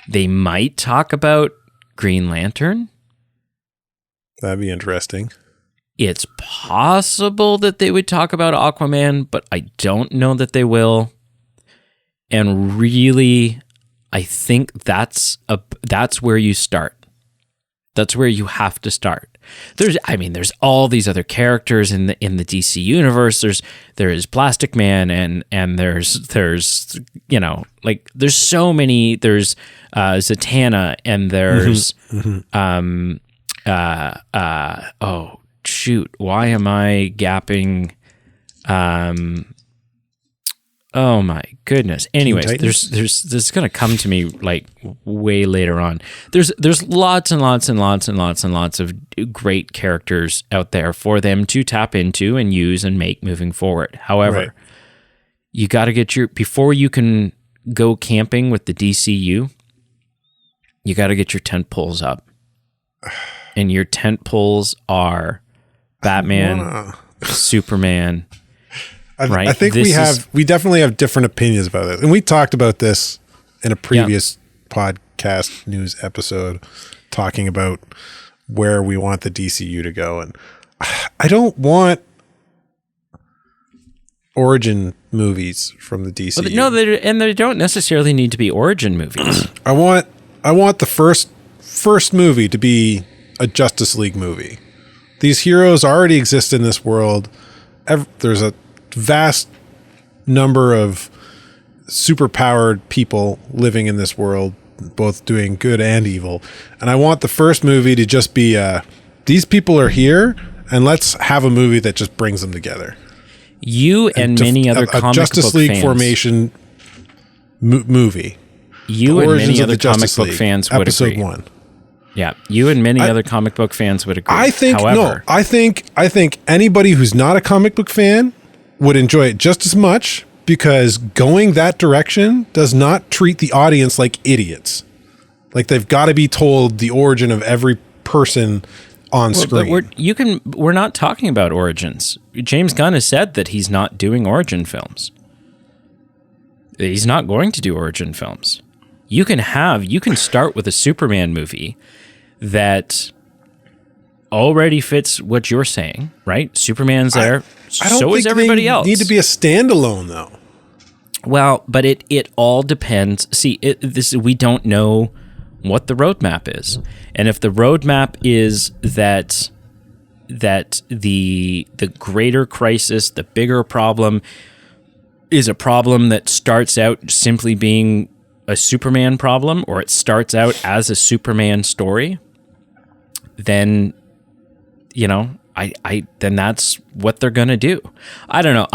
[SPEAKER 1] They might talk about Green Lantern.
[SPEAKER 2] That'd be interesting.
[SPEAKER 1] It's possible that they would talk about Aquaman, but I don't know that they will. And really, I think that's where you start. That's where you have to start. There's all these other characters in the DC universe. There is Plastic Man and there's there's so many. There's Zatanna and there's oh shoot, why am I gapping? Oh my goodness. Anyways, there's this is going to come to me like way later on. There's lots and lots and lots and lots and lots of great characters out there for them to tap into and use and make moving forward. However, you got to get before you can go camping with the DCU, you got to get your tent poles up. And your tent poles are Batman, Superman.
[SPEAKER 2] I think we definitely have different opinions about this. And we talked about this in a previous podcast news episode, talking about where we want the DCU to go. And I don't want origin movies from the DCU.
[SPEAKER 1] Well, no, they don't necessarily need to be origin movies.
[SPEAKER 2] I want the first movie to be a Justice League movie, These heroes already exist in this world. There's a vast number of superpowered people living in this world, both doing good and evil. And I want the first movie to just be, these people are here, and let's have a movie that just brings them together.
[SPEAKER 1] You and many other comic
[SPEAKER 2] Justice
[SPEAKER 1] book
[SPEAKER 2] League
[SPEAKER 1] fans,
[SPEAKER 2] formation movie.
[SPEAKER 1] You and
[SPEAKER 2] Origins
[SPEAKER 1] many
[SPEAKER 2] of
[SPEAKER 1] other
[SPEAKER 2] the
[SPEAKER 1] comic
[SPEAKER 2] Justice
[SPEAKER 1] book
[SPEAKER 2] League,
[SPEAKER 1] fans would
[SPEAKER 2] episode
[SPEAKER 1] agree.
[SPEAKER 2] 1.
[SPEAKER 1] Yeah, you and many other comic book fans would agree.
[SPEAKER 2] I think
[SPEAKER 1] However,
[SPEAKER 2] I think anybody who's not a comic book fan would enjoy it just as much, because going that direction does not treat the audience like idiots. Like they've got to be told the origin of every person on screen.
[SPEAKER 1] We're not talking about origins. James Gunn has said that he's not doing origin films. He's not going to do origin films. You can start with a Superman movie that already fits what you're saying, right? Superman's there.
[SPEAKER 2] I don't
[SPEAKER 1] so
[SPEAKER 2] think
[SPEAKER 1] is everybody
[SPEAKER 2] they
[SPEAKER 1] else.
[SPEAKER 2] need to be a standalone though.
[SPEAKER 1] Well, but it all depends. See, we don't know what the roadmap is, and if the roadmap is that the greater crisis, the bigger problem, is a problem that starts out simply being a Superman problem, or it starts out as a Superman story, then then that's what they're gonna do. I don't know.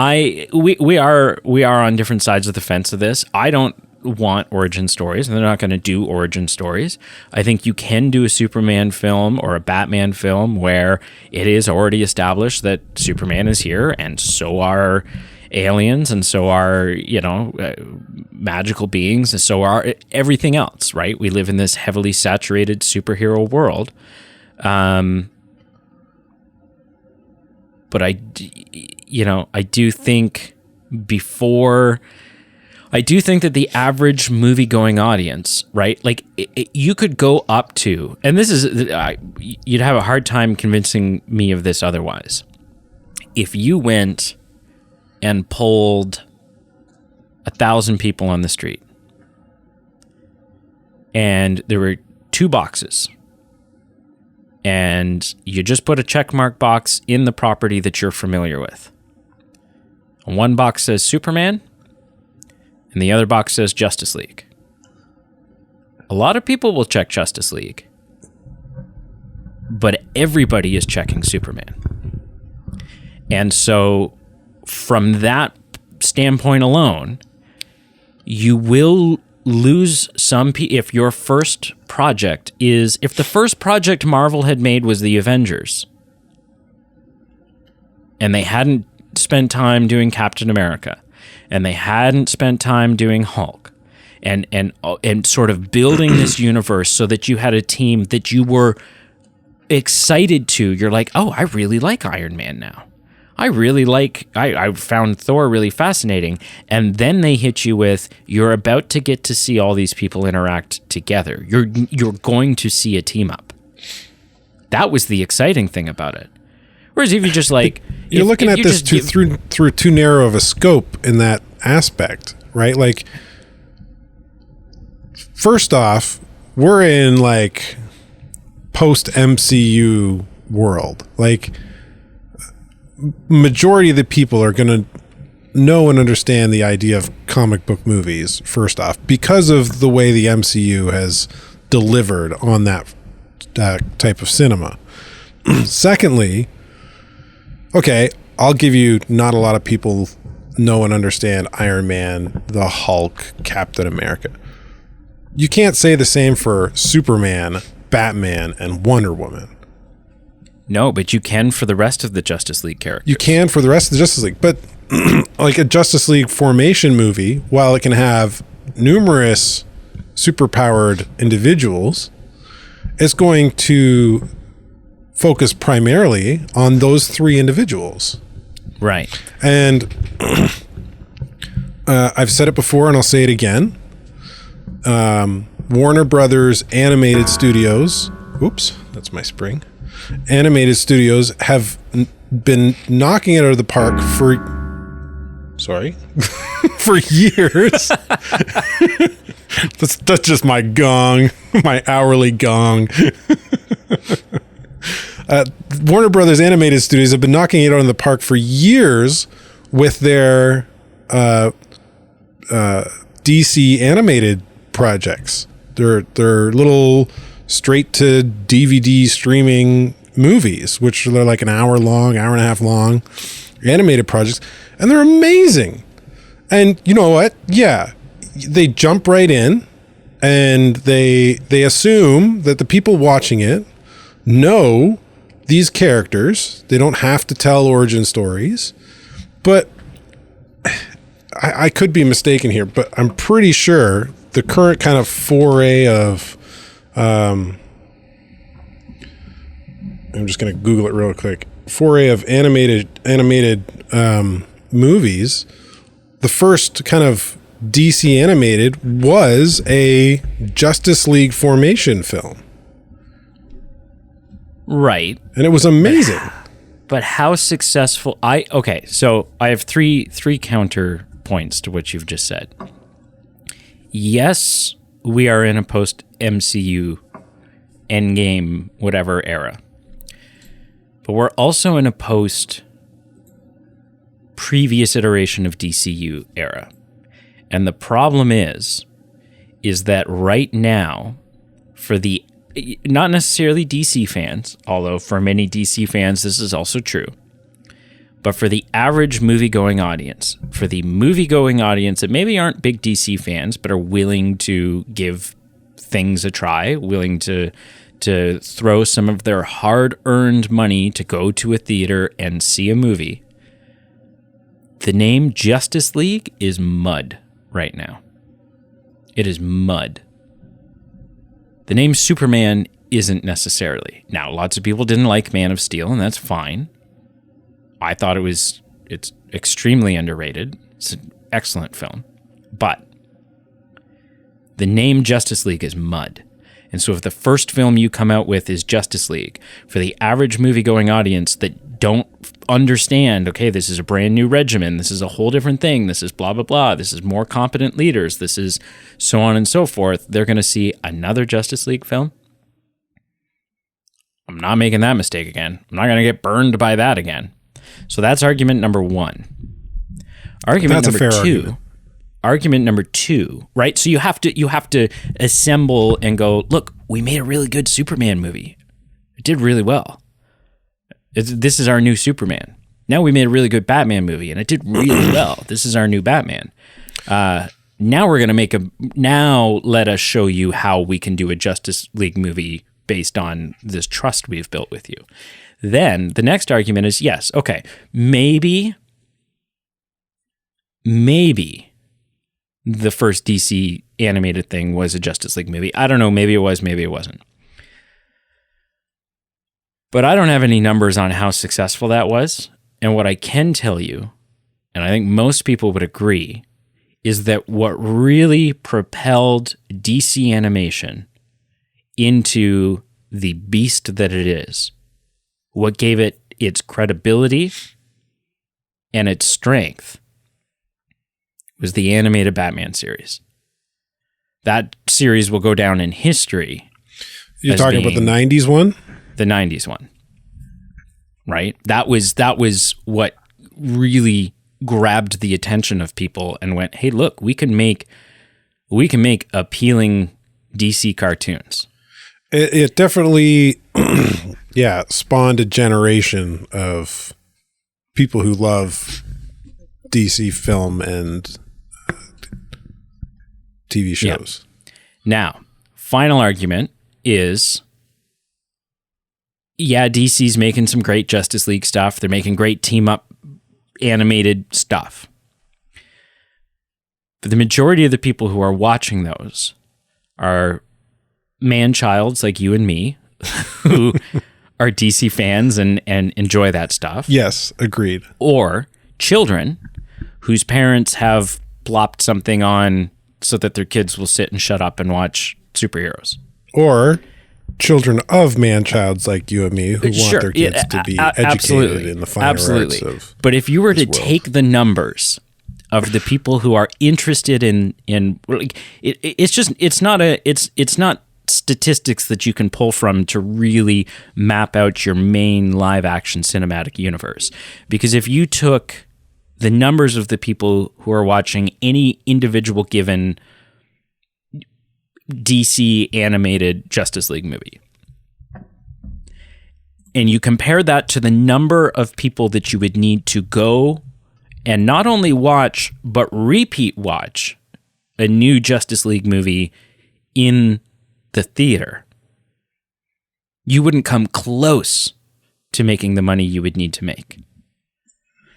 [SPEAKER 1] We are on different sides of the fence of this. I don't want origin stories, and they're not going to do origin stories. I think you can do a Superman film or a Batman film where it is already established that Superman is here, and so are aliens, and so are magical beings, and so are everything else. Right? We live in this heavily saturated superhero world. But I do think that the average movie-going audience, right? Like you could go up to, and this is, you'd have a hard time convincing me of this otherwise. If you went and polled 1,000 people on the street, and there were 2 boxes, and you just put a checkmark box in the property that you're familiar with. One box says Superman, and the other box says Justice League. A lot of people will check Justice League, but everybody is checking Superman. And so from that standpoint alone, you will lose some people. If your first project if the first project Marvel had made was the Avengers, and they hadn't spent time doing Captain America, and they hadn't spent time doing Hulk, and sort of building this universe so that you had a team that you were excited to, you're like, oh, I really like Iron Man now. I found Thor really fascinating. And then they hit you with, you're about to get to see all these people interact together. You're going to see a team up. That was the exciting thing about it. Whereas if you just like...
[SPEAKER 2] You're looking at this through too narrow of a scope in that aspect, right? Like, first off, we're in like post-MCU world. Like, majority of the people are going to know and understand the idea of comic book movies, first off, because of the way the MCU has delivered on that type of cinema. Secondly, okay, I'll give you, not a lot of people know and understand Iron Man, the Hulk, Captain America. You can't say the same for Superman, Batman, and Wonder Woman.
[SPEAKER 1] No, but you can for the rest of the Justice League characters.
[SPEAKER 2] You can for the rest of the Justice League, but like a Justice League formation movie, while it can have numerous superpowered individuals, it's going to focus primarily on those 3 individuals.
[SPEAKER 1] Right.
[SPEAKER 2] And I've said it before and I'll say it again. Warner Brothers Animated Studios, oops, that's my spring. Animated Studios have been knocking it out of the park for years. That's just my gong, my hourly gong. Warner Brothers Animated Studios have been knocking it out of the park for years with their DC animated projects. They're little straight to DVD streaming movies, which are like an hour long, hour and a half long, animated projects, and they're amazing. And you know what? Yeah, they jump right in, and they assume that the people watching it know these characters. They don't have to tell origin stories, but I could be mistaken here, but I'm pretty sure the current kind of foray of, I'm just going to Google it real quick. Foray of animated movies. The first kind of DC animated was a Justice League formation film.
[SPEAKER 1] Right.
[SPEAKER 2] And it was amazing.
[SPEAKER 1] But how successful so I have three counter points to what you've just said. Yes, we are in a post MCU Endgame whatever era. But we're also in a post previous iteration of DCU era. And the problem is that right now, for the not necessarily DC fans, although for many DC fans this is also true, but for the average movie-going audience, that maybe aren't big DC fans but are willing to give things a try, willing to throw some of their hard-earned money to go to a theater and see a movie, the name Justice League is mud right now. It is mud. The name Superman isn't necessarily. Now, lots of people didn't like Man of Steel, and that's fine. I thought it's extremely underrated. It's an excellent film. But the name Justice League is mud. And so if the first film you come out with is Justice League, for the average movie-going audience that don't understand, okay, this is a brand new regimen, this is a whole different thing, this is blah, blah, blah, this is more competent leaders, this is so on and so forth, they're going to see another Justice League film. I'm not making that mistake again. I'm not going to get burned by that again. So that's argument number one. Argument number two, right? So you have to assemble and go, look, we made a really good Superman movie. It did really well. This is our new Superman. Now we made a really good Batman movie, and it did really well. This is our new Batman. Now we're going to now let us show you how we can do a Justice League movie based on this trust we've built with you. Then the next argument is, yes, okay, maybe the first DC animated thing was a Justice League movie. I don't know, maybe it was, maybe it wasn't. But I don't have any numbers on how successful that was. And what I can tell you, and I think most people would agree, is that what really propelled DC animation into the beast that it is, what gave it its credibility and its strength, was the animated Batman series. That series will go down in history.
[SPEAKER 2] You're talking about the 90s one?
[SPEAKER 1] The 90s one. Right? That was what really grabbed the attention of people and went, "Hey, look, we can make appealing DC cartoons."
[SPEAKER 2] It definitely spawned a generation of people who love DC film and TV shows.
[SPEAKER 1] Yeah. Now, final argument is, yeah, DC's making some great Justice League stuff. They're making great team-up animated stuff. But the majority of the people who are watching those are man-childs like you and me who are DC fans and enjoy that stuff.
[SPEAKER 2] Yes, agreed.
[SPEAKER 1] Or children whose parents have plopped something on so that their kids will sit and shut up and watch superheroes.
[SPEAKER 2] Or children of man-childs like you and me who want their kids to be educated in the finer arts of.
[SPEAKER 1] But if you were to take the numbers of the people who are interested in like, it's not statistics that you can pull from to really map out your main live action cinematic universe. Because if you took the numbers of the people who are watching any individual given DC animated Justice League movie, and you compare that to the number of people that you would need to go and not only watch, but repeat watch a new Justice League movie in the theater, you wouldn't come close to making the money you would need to make.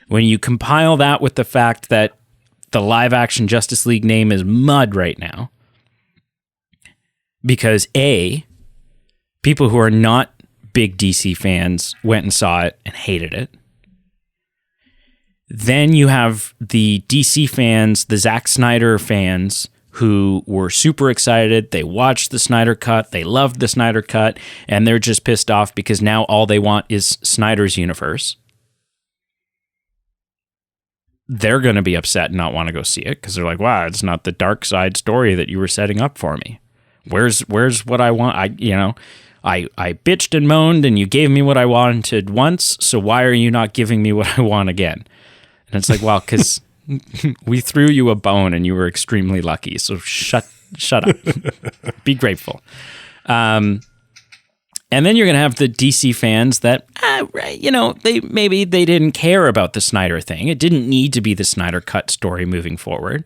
[SPEAKER 1] When you compile that with the fact that the live action Justice League name is mud right now, because A, people who are not big DC fans went and saw it and hated it. Then you have the DC fans, the Zack Snyder fans, who were super excited. They watched the Snyder Cut. They loved the Snyder Cut. And they're just pissed off because now all they want is Snyder's universe. They're going to be upset and not want to go see it because they're like, wow, it's not the dark side story that you were setting up for me. Where's what I want? I bitched and moaned and you gave me what I wanted once. So why are you not giving me what I want again? And it's like, well, because we threw you a bone and you were extremely lucky. So shut up. Be grateful. And then you're going to have the DC fans that, they didn't care about the Snyder thing. It didn't need to be the Snyder Cut story moving forward.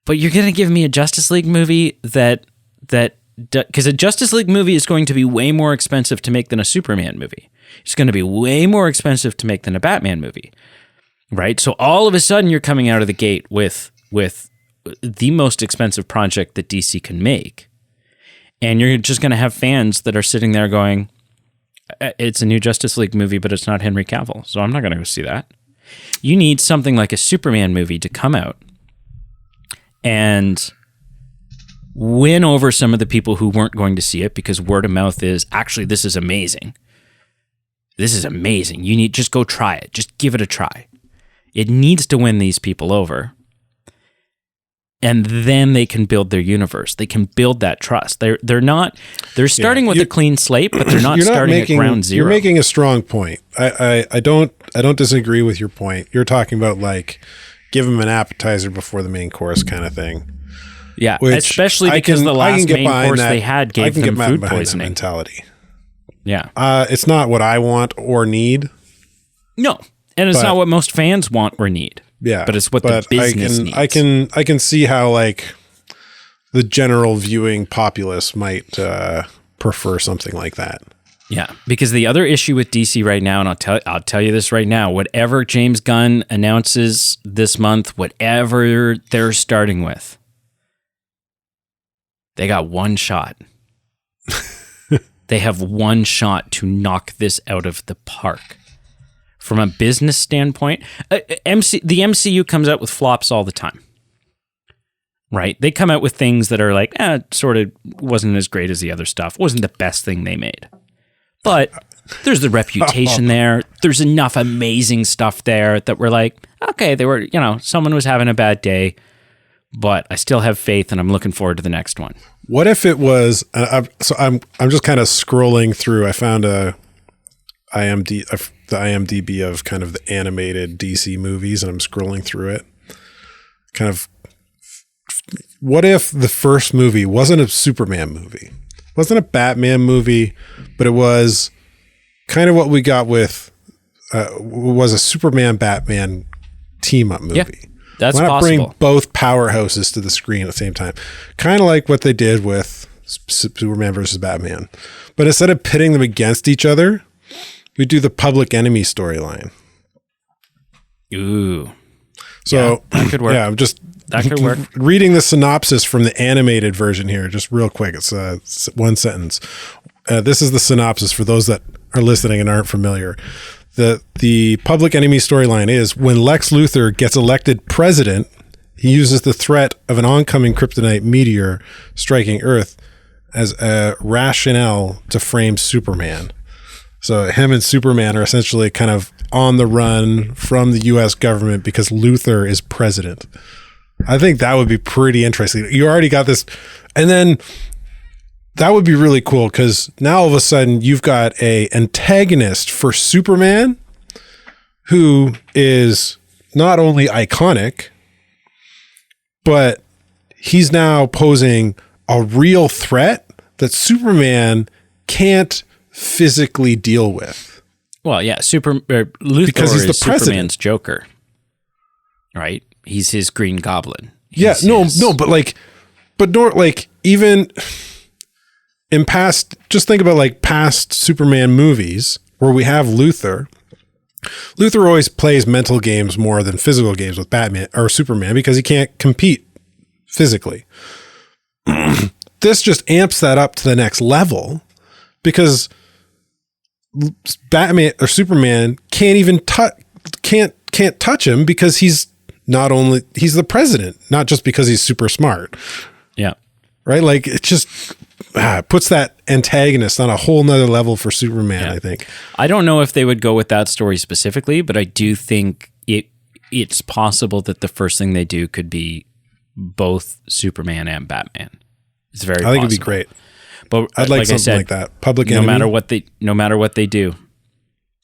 [SPEAKER 1] But you're going to give me a Justice League movie because a Justice League movie is going to be way more expensive to make than a Superman movie. It's going to be way more expensive to make than a Batman movie. Right? So all of a sudden you're coming out of the gate with the most expensive project that DC can make. And you're just going to have fans that are sitting there going, it's a new Justice League movie, but it's not Henry Cavill. So I'm not going to go see that. You need something like a Superman movie to come out and win over some of the people who weren't going to see it because word of mouth is, actually, this is amazing. This is amazing. You need, just go try it. Just give it a try. It needs to win these people over. And then they can build their universe. They can build that trust. They're starting with a clean slate, but they're not starting at ground zero.
[SPEAKER 2] You're making a strong point. I don't disagree with your point. You're talking about like give them an appetizer before the main course kind of thing.
[SPEAKER 1] Yeah, especially because the last main course they had gave them food poisoning
[SPEAKER 2] mentality.
[SPEAKER 1] Yeah.
[SPEAKER 2] It's not what I want or need.
[SPEAKER 1] No. And it's not what most fans want or need.
[SPEAKER 2] Yeah.
[SPEAKER 1] But it's what the business needs.
[SPEAKER 2] I can see how like the general viewing populace might prefer something like that.
[SPEAKER 1] Yeah. Because the other issue with DC right now, and I'll tell you this right now, whatever James Gunn announces this month, whatever they're starting with, they got one shot. They have one shot to knock this out of the park. From a business standpoint, the MCU comes out with flops all the time, right? They come out with things that are like, sort of wasn't as great as the other stuff. Wasn't the best thing they made. But there's the reputation there. There's enough amazing stuff there that we're like, okay, they were, someone was having a bad day, but I still have faith and I'm looking forward to the next one.
[SPEAKER 2] What if it was, I'm just kind of scrolling through, I found the IMDb of kind of the animated DC movies, and I'm scrolling through it. Kind of, what if the first movie wasn't a Superman movie, wasn't a Batman movie, but it was kind of what we got with, was a Superman Batman team up movie.
[SPEAKER 1] Yeah, that's
[SPEAKER 2] Why not
[SPEAKER 1] possible.
[SPEAKER 2] bring both powerhouses to the screen at the same time? Kind of like what they did with Superman versus Batman, but instead of pitting them against each other, we do the Public Enemy storyline.
[SPEAKER 1] Ooh.
[SPEAKER 2] So
[SPEAKER 1] that could work.
[SPEAKER 2] Yeah, I'm just
[SPEAKER 1] that could work.
[SPEAKER 2] Reading the synopsis from the animated version here, just real quick. It's one sentence. This is the synopsis for those that are listening and aren't familiar. The Public Enemy storyline is when Lex Luthor gets elected president, he uses the threat of an oncoming kryptonite meteor striking Earth as a rationale to frame Superman. So him and Superman are essentially kind of on the run from the U.S. government because Luthor is president. I think that would be pretty interesting. You already got this. And then that would be really cool, because now all of a sudden you've got a antagonist for Superman who is not only iconic, but he's now posing a real threat that Superman can't physically deal with.
[SPEAKER 1] Well, yeah, Luthor
[SPEAKER 2] because he's the
[SPEAKER 1] is
[SPEAKER 2] president.
[SPEAKER 1] Superman's Joker, right? He's his Green Goblin.
[SPEAKER 2] But even in just think about past Superman movies where we have Luthor. Luthor always plays mental games more than physical games with Batman or Superman because he can't compete physically. This just amps that up to the next level because Batman or Superman can't even can't touch him because he's the president, not just because he's super smart.
[SPEAKER 1] Yeah.
[SPEAKER 2] Right? It just puts that antagonist on a whole nother level for Superman, I think.
[SPEAKER 1] I don't know if they would go with that story specifically, but I do think it's possible that the first thing they do could be both Superman and Batman. It's very possible.
[SPEAKER 2] I think it'd be great.
[SPEAKER 1] But
[SPEAKER 2] I'd like something like that. Public Enemy.
[SPEAKER 1] No matter what they do,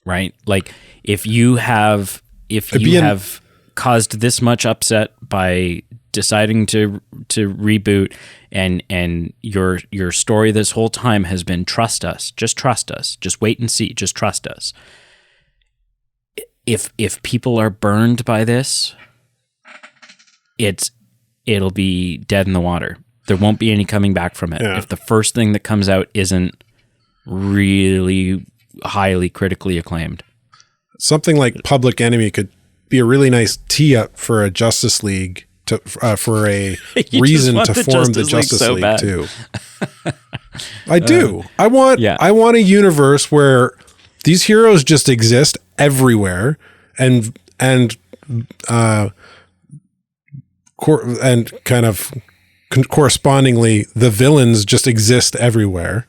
[SPEAKER 1] right? If you have caused this much upset by deciding to reboot and your story this whole time has been trust us, just wait and see, just trust us. If people are burned by this, it'll be dead in the water. There won't be any coming back from it. Yeah. If the first thing that comes out isn't really highly critically acclaimed.
[SPEAKER 2] Something like Public Enemy could be a really nice tee up for a Justice League for a reason to form the Justice League too. I do. I want a universe where these heroes just exist everywhere and kind of correspondingly the villains just exist everywhere.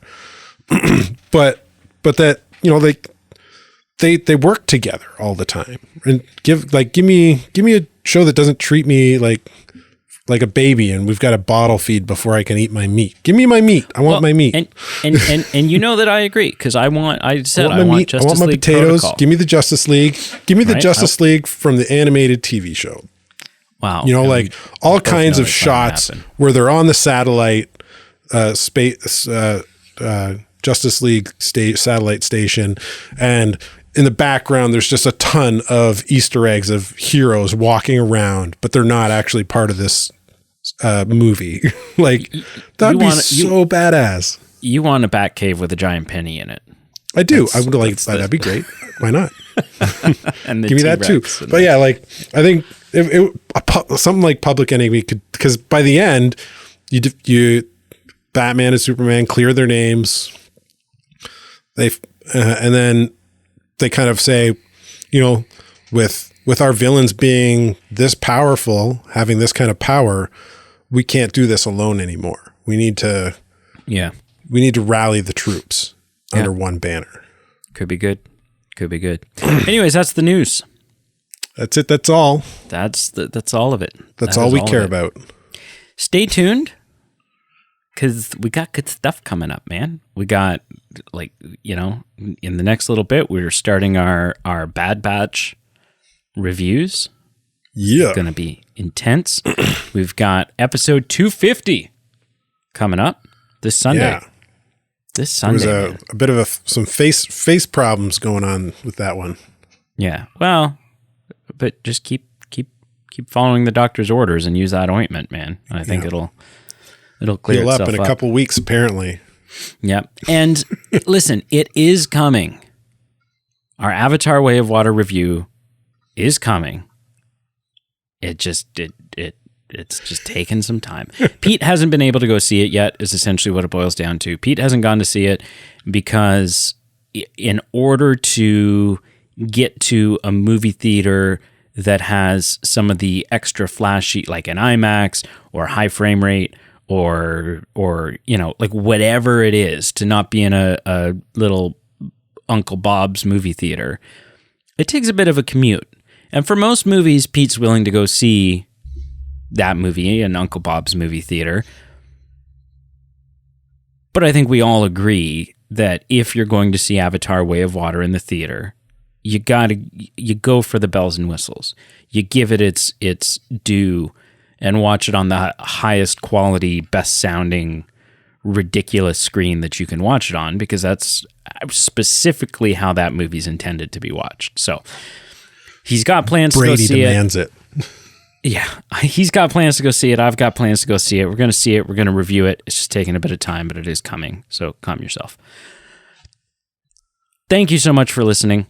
[SPEAKER 2] but that, they work together all the time, and give me a show that doesn't treat me like a baby and we've got a bottle feed before I can eat my meat. Give me my meat. I want my meat.
[SPEAKER 1] And that I agree, because I want Justice
[SPEAKER 2] I want my
[SPEAKER 1] League
[SPEAKER 2] potatoes.
[SPEAKER 1] Protocol.
[SPEAKER 2] Give me the Justice League. Give me the Justice League from the animated TV show.
[SPEAKER 1] Wow.
[SPEAKER 2] All kinds of shots where they're on the satellite space Justice League satellite station, and in the background there's just a ton of Easter eggs of heroes walking around, but they're not actually part of this movie. That'd be so badass. You want a
[SPEAKER 1] Batcave with a giant penny in it.
[SPEAKER 2] I do. I would that'd be great. Why not?
[SPEAKER 1] And
[SPEAKER 2] give me that too. But yeah, I think something like Public Enemy could, because by the end, you Batman and Superman clear their names. And then they kind of say, with our villains being this powerful, having this kind of power, we can't do this alone anymore. We need to rally the troops under one banner.
[SPEAKER 1] Could be good. Anyways, that's the news.
[SPEAKER 2] That's it. That's all.
[SPEAKER 1] That's all of it.
[SPEAKER 2] That's all we care about.
[SPEAKER 1] Stay tuned, because we got good stuff coming up, man. We got, in the next little bit, we're starting our Bad Batch reviews.
[SPEAKER 2] Yeah.
[SPEAKER 1] It's going to be intense. We've got episode 250 coming up this Sunday.
[SPEAKER 2] Yeah.
[SPEAKER 1] This Sunday.
[SPEAKER 2] There's a bit of some face problems going on with that one.
[SPEAKER 1] Yeah. Well, but just keep following the doctor's orders and use that ointment, man. I think it'll clear
[SPEAKER 2] itself
[SPEAKER 1] up
[SPEAKER 2] in a couple weeks, apparently.
[SPEAKER 1] Yep. And listen, it is coming. Our Avatar Way of Water review is coming. It's just taken some time. Pete hasn't been able to go see it yet, is essentially what it boils down to. Pete hasn't gone to see it because in order to get to a movie theater that has some of the extra flashy, like an IMAX or high frame rate or whatever it is, to not be in a little Uncle Bob's movie theater, it takes a bit of a commute. And for most movies, Pete's willing to go see that movie in Uncle Bob's movie theater. But I think we all agree that if you're going to see Avatar: Way of Water in the theater, you go for the bells and whistles. You give it its due and watch it on the highest quality, best sounding, ridiculous screen that you can watch it on, because that's specifically how that movie's intended to be watched. So he's got plans to go see it.
[SPEAKER 2] Brady demands it.
[SPEAKER 1] Yeah, he's got plans to go see it. I've got plans to go see it. We're going to see it. We're going to review it. It's just taking a bit of time, but it is coming. So calm yourself. Thank you so much for listening.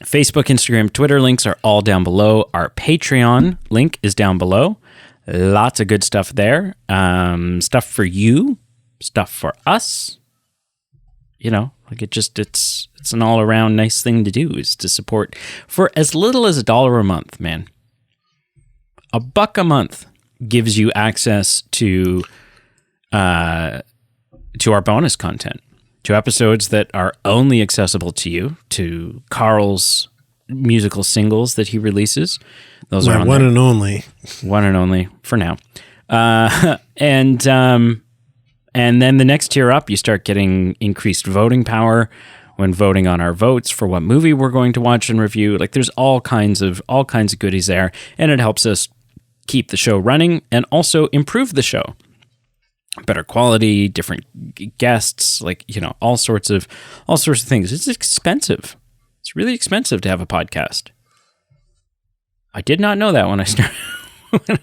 [SPEAKER 1] Facebook, Instagram, Twitter links are all down below. Our Patreon link is down below. Lots of good stuff there. Stuff for you, stuff for us. You know, like it's an all around nice thing to do, is to support for as little as $1 a month, man. $1 a month gives you access to our bonus content, to episodes that are only accessible to you, to Carl's musical singles that he releases. Those are on
[SPEAKER 2] one
[SPEAKER 1] there.
[SPEAKER 2] and only.
[SPEAKER 1] One and only for now. And then the next tier up, you start getting increased voting power when voting on our votes for what movie we're going to watch and review. Like, there's all kinds of goodies there, and it helps us keep the show running and also improve the show. Better quality, different guests, like, you know, all sorts of things. It's expensive. It's really expensive to have a podcast. I did not know that when I started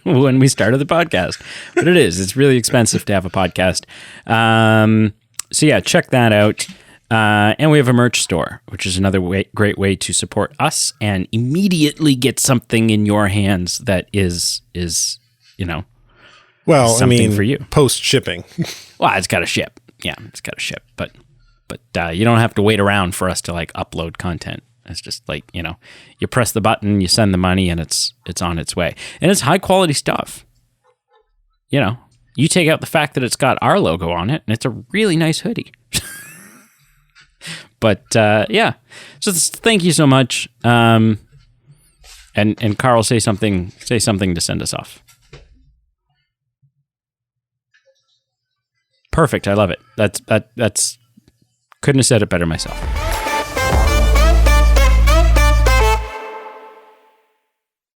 [SPEAKER 1] when we started the podcast, but it is. It's really expensive to have a podcast. So yeah, check that out. And we have a merch store, which is another great way to support us and immediately get something in your hands that is you know, something for you.
[SPEAKER 2] Post shipping.
[SPEAKER 1] Well, it's got to ship. Yeah, it's got to ship. But you don't have to wait around for us to like upload content. It's just like, you know, you press the button, you send the money, and it's on its way. And it's high quality stuff. You know, you take out the fact that it's got our logo on it, and it's a really nice hoodie. But yeah, so thank you so much. And Carl, say something to send us off. Perfect. I love it. That's couldn't have said it better myself.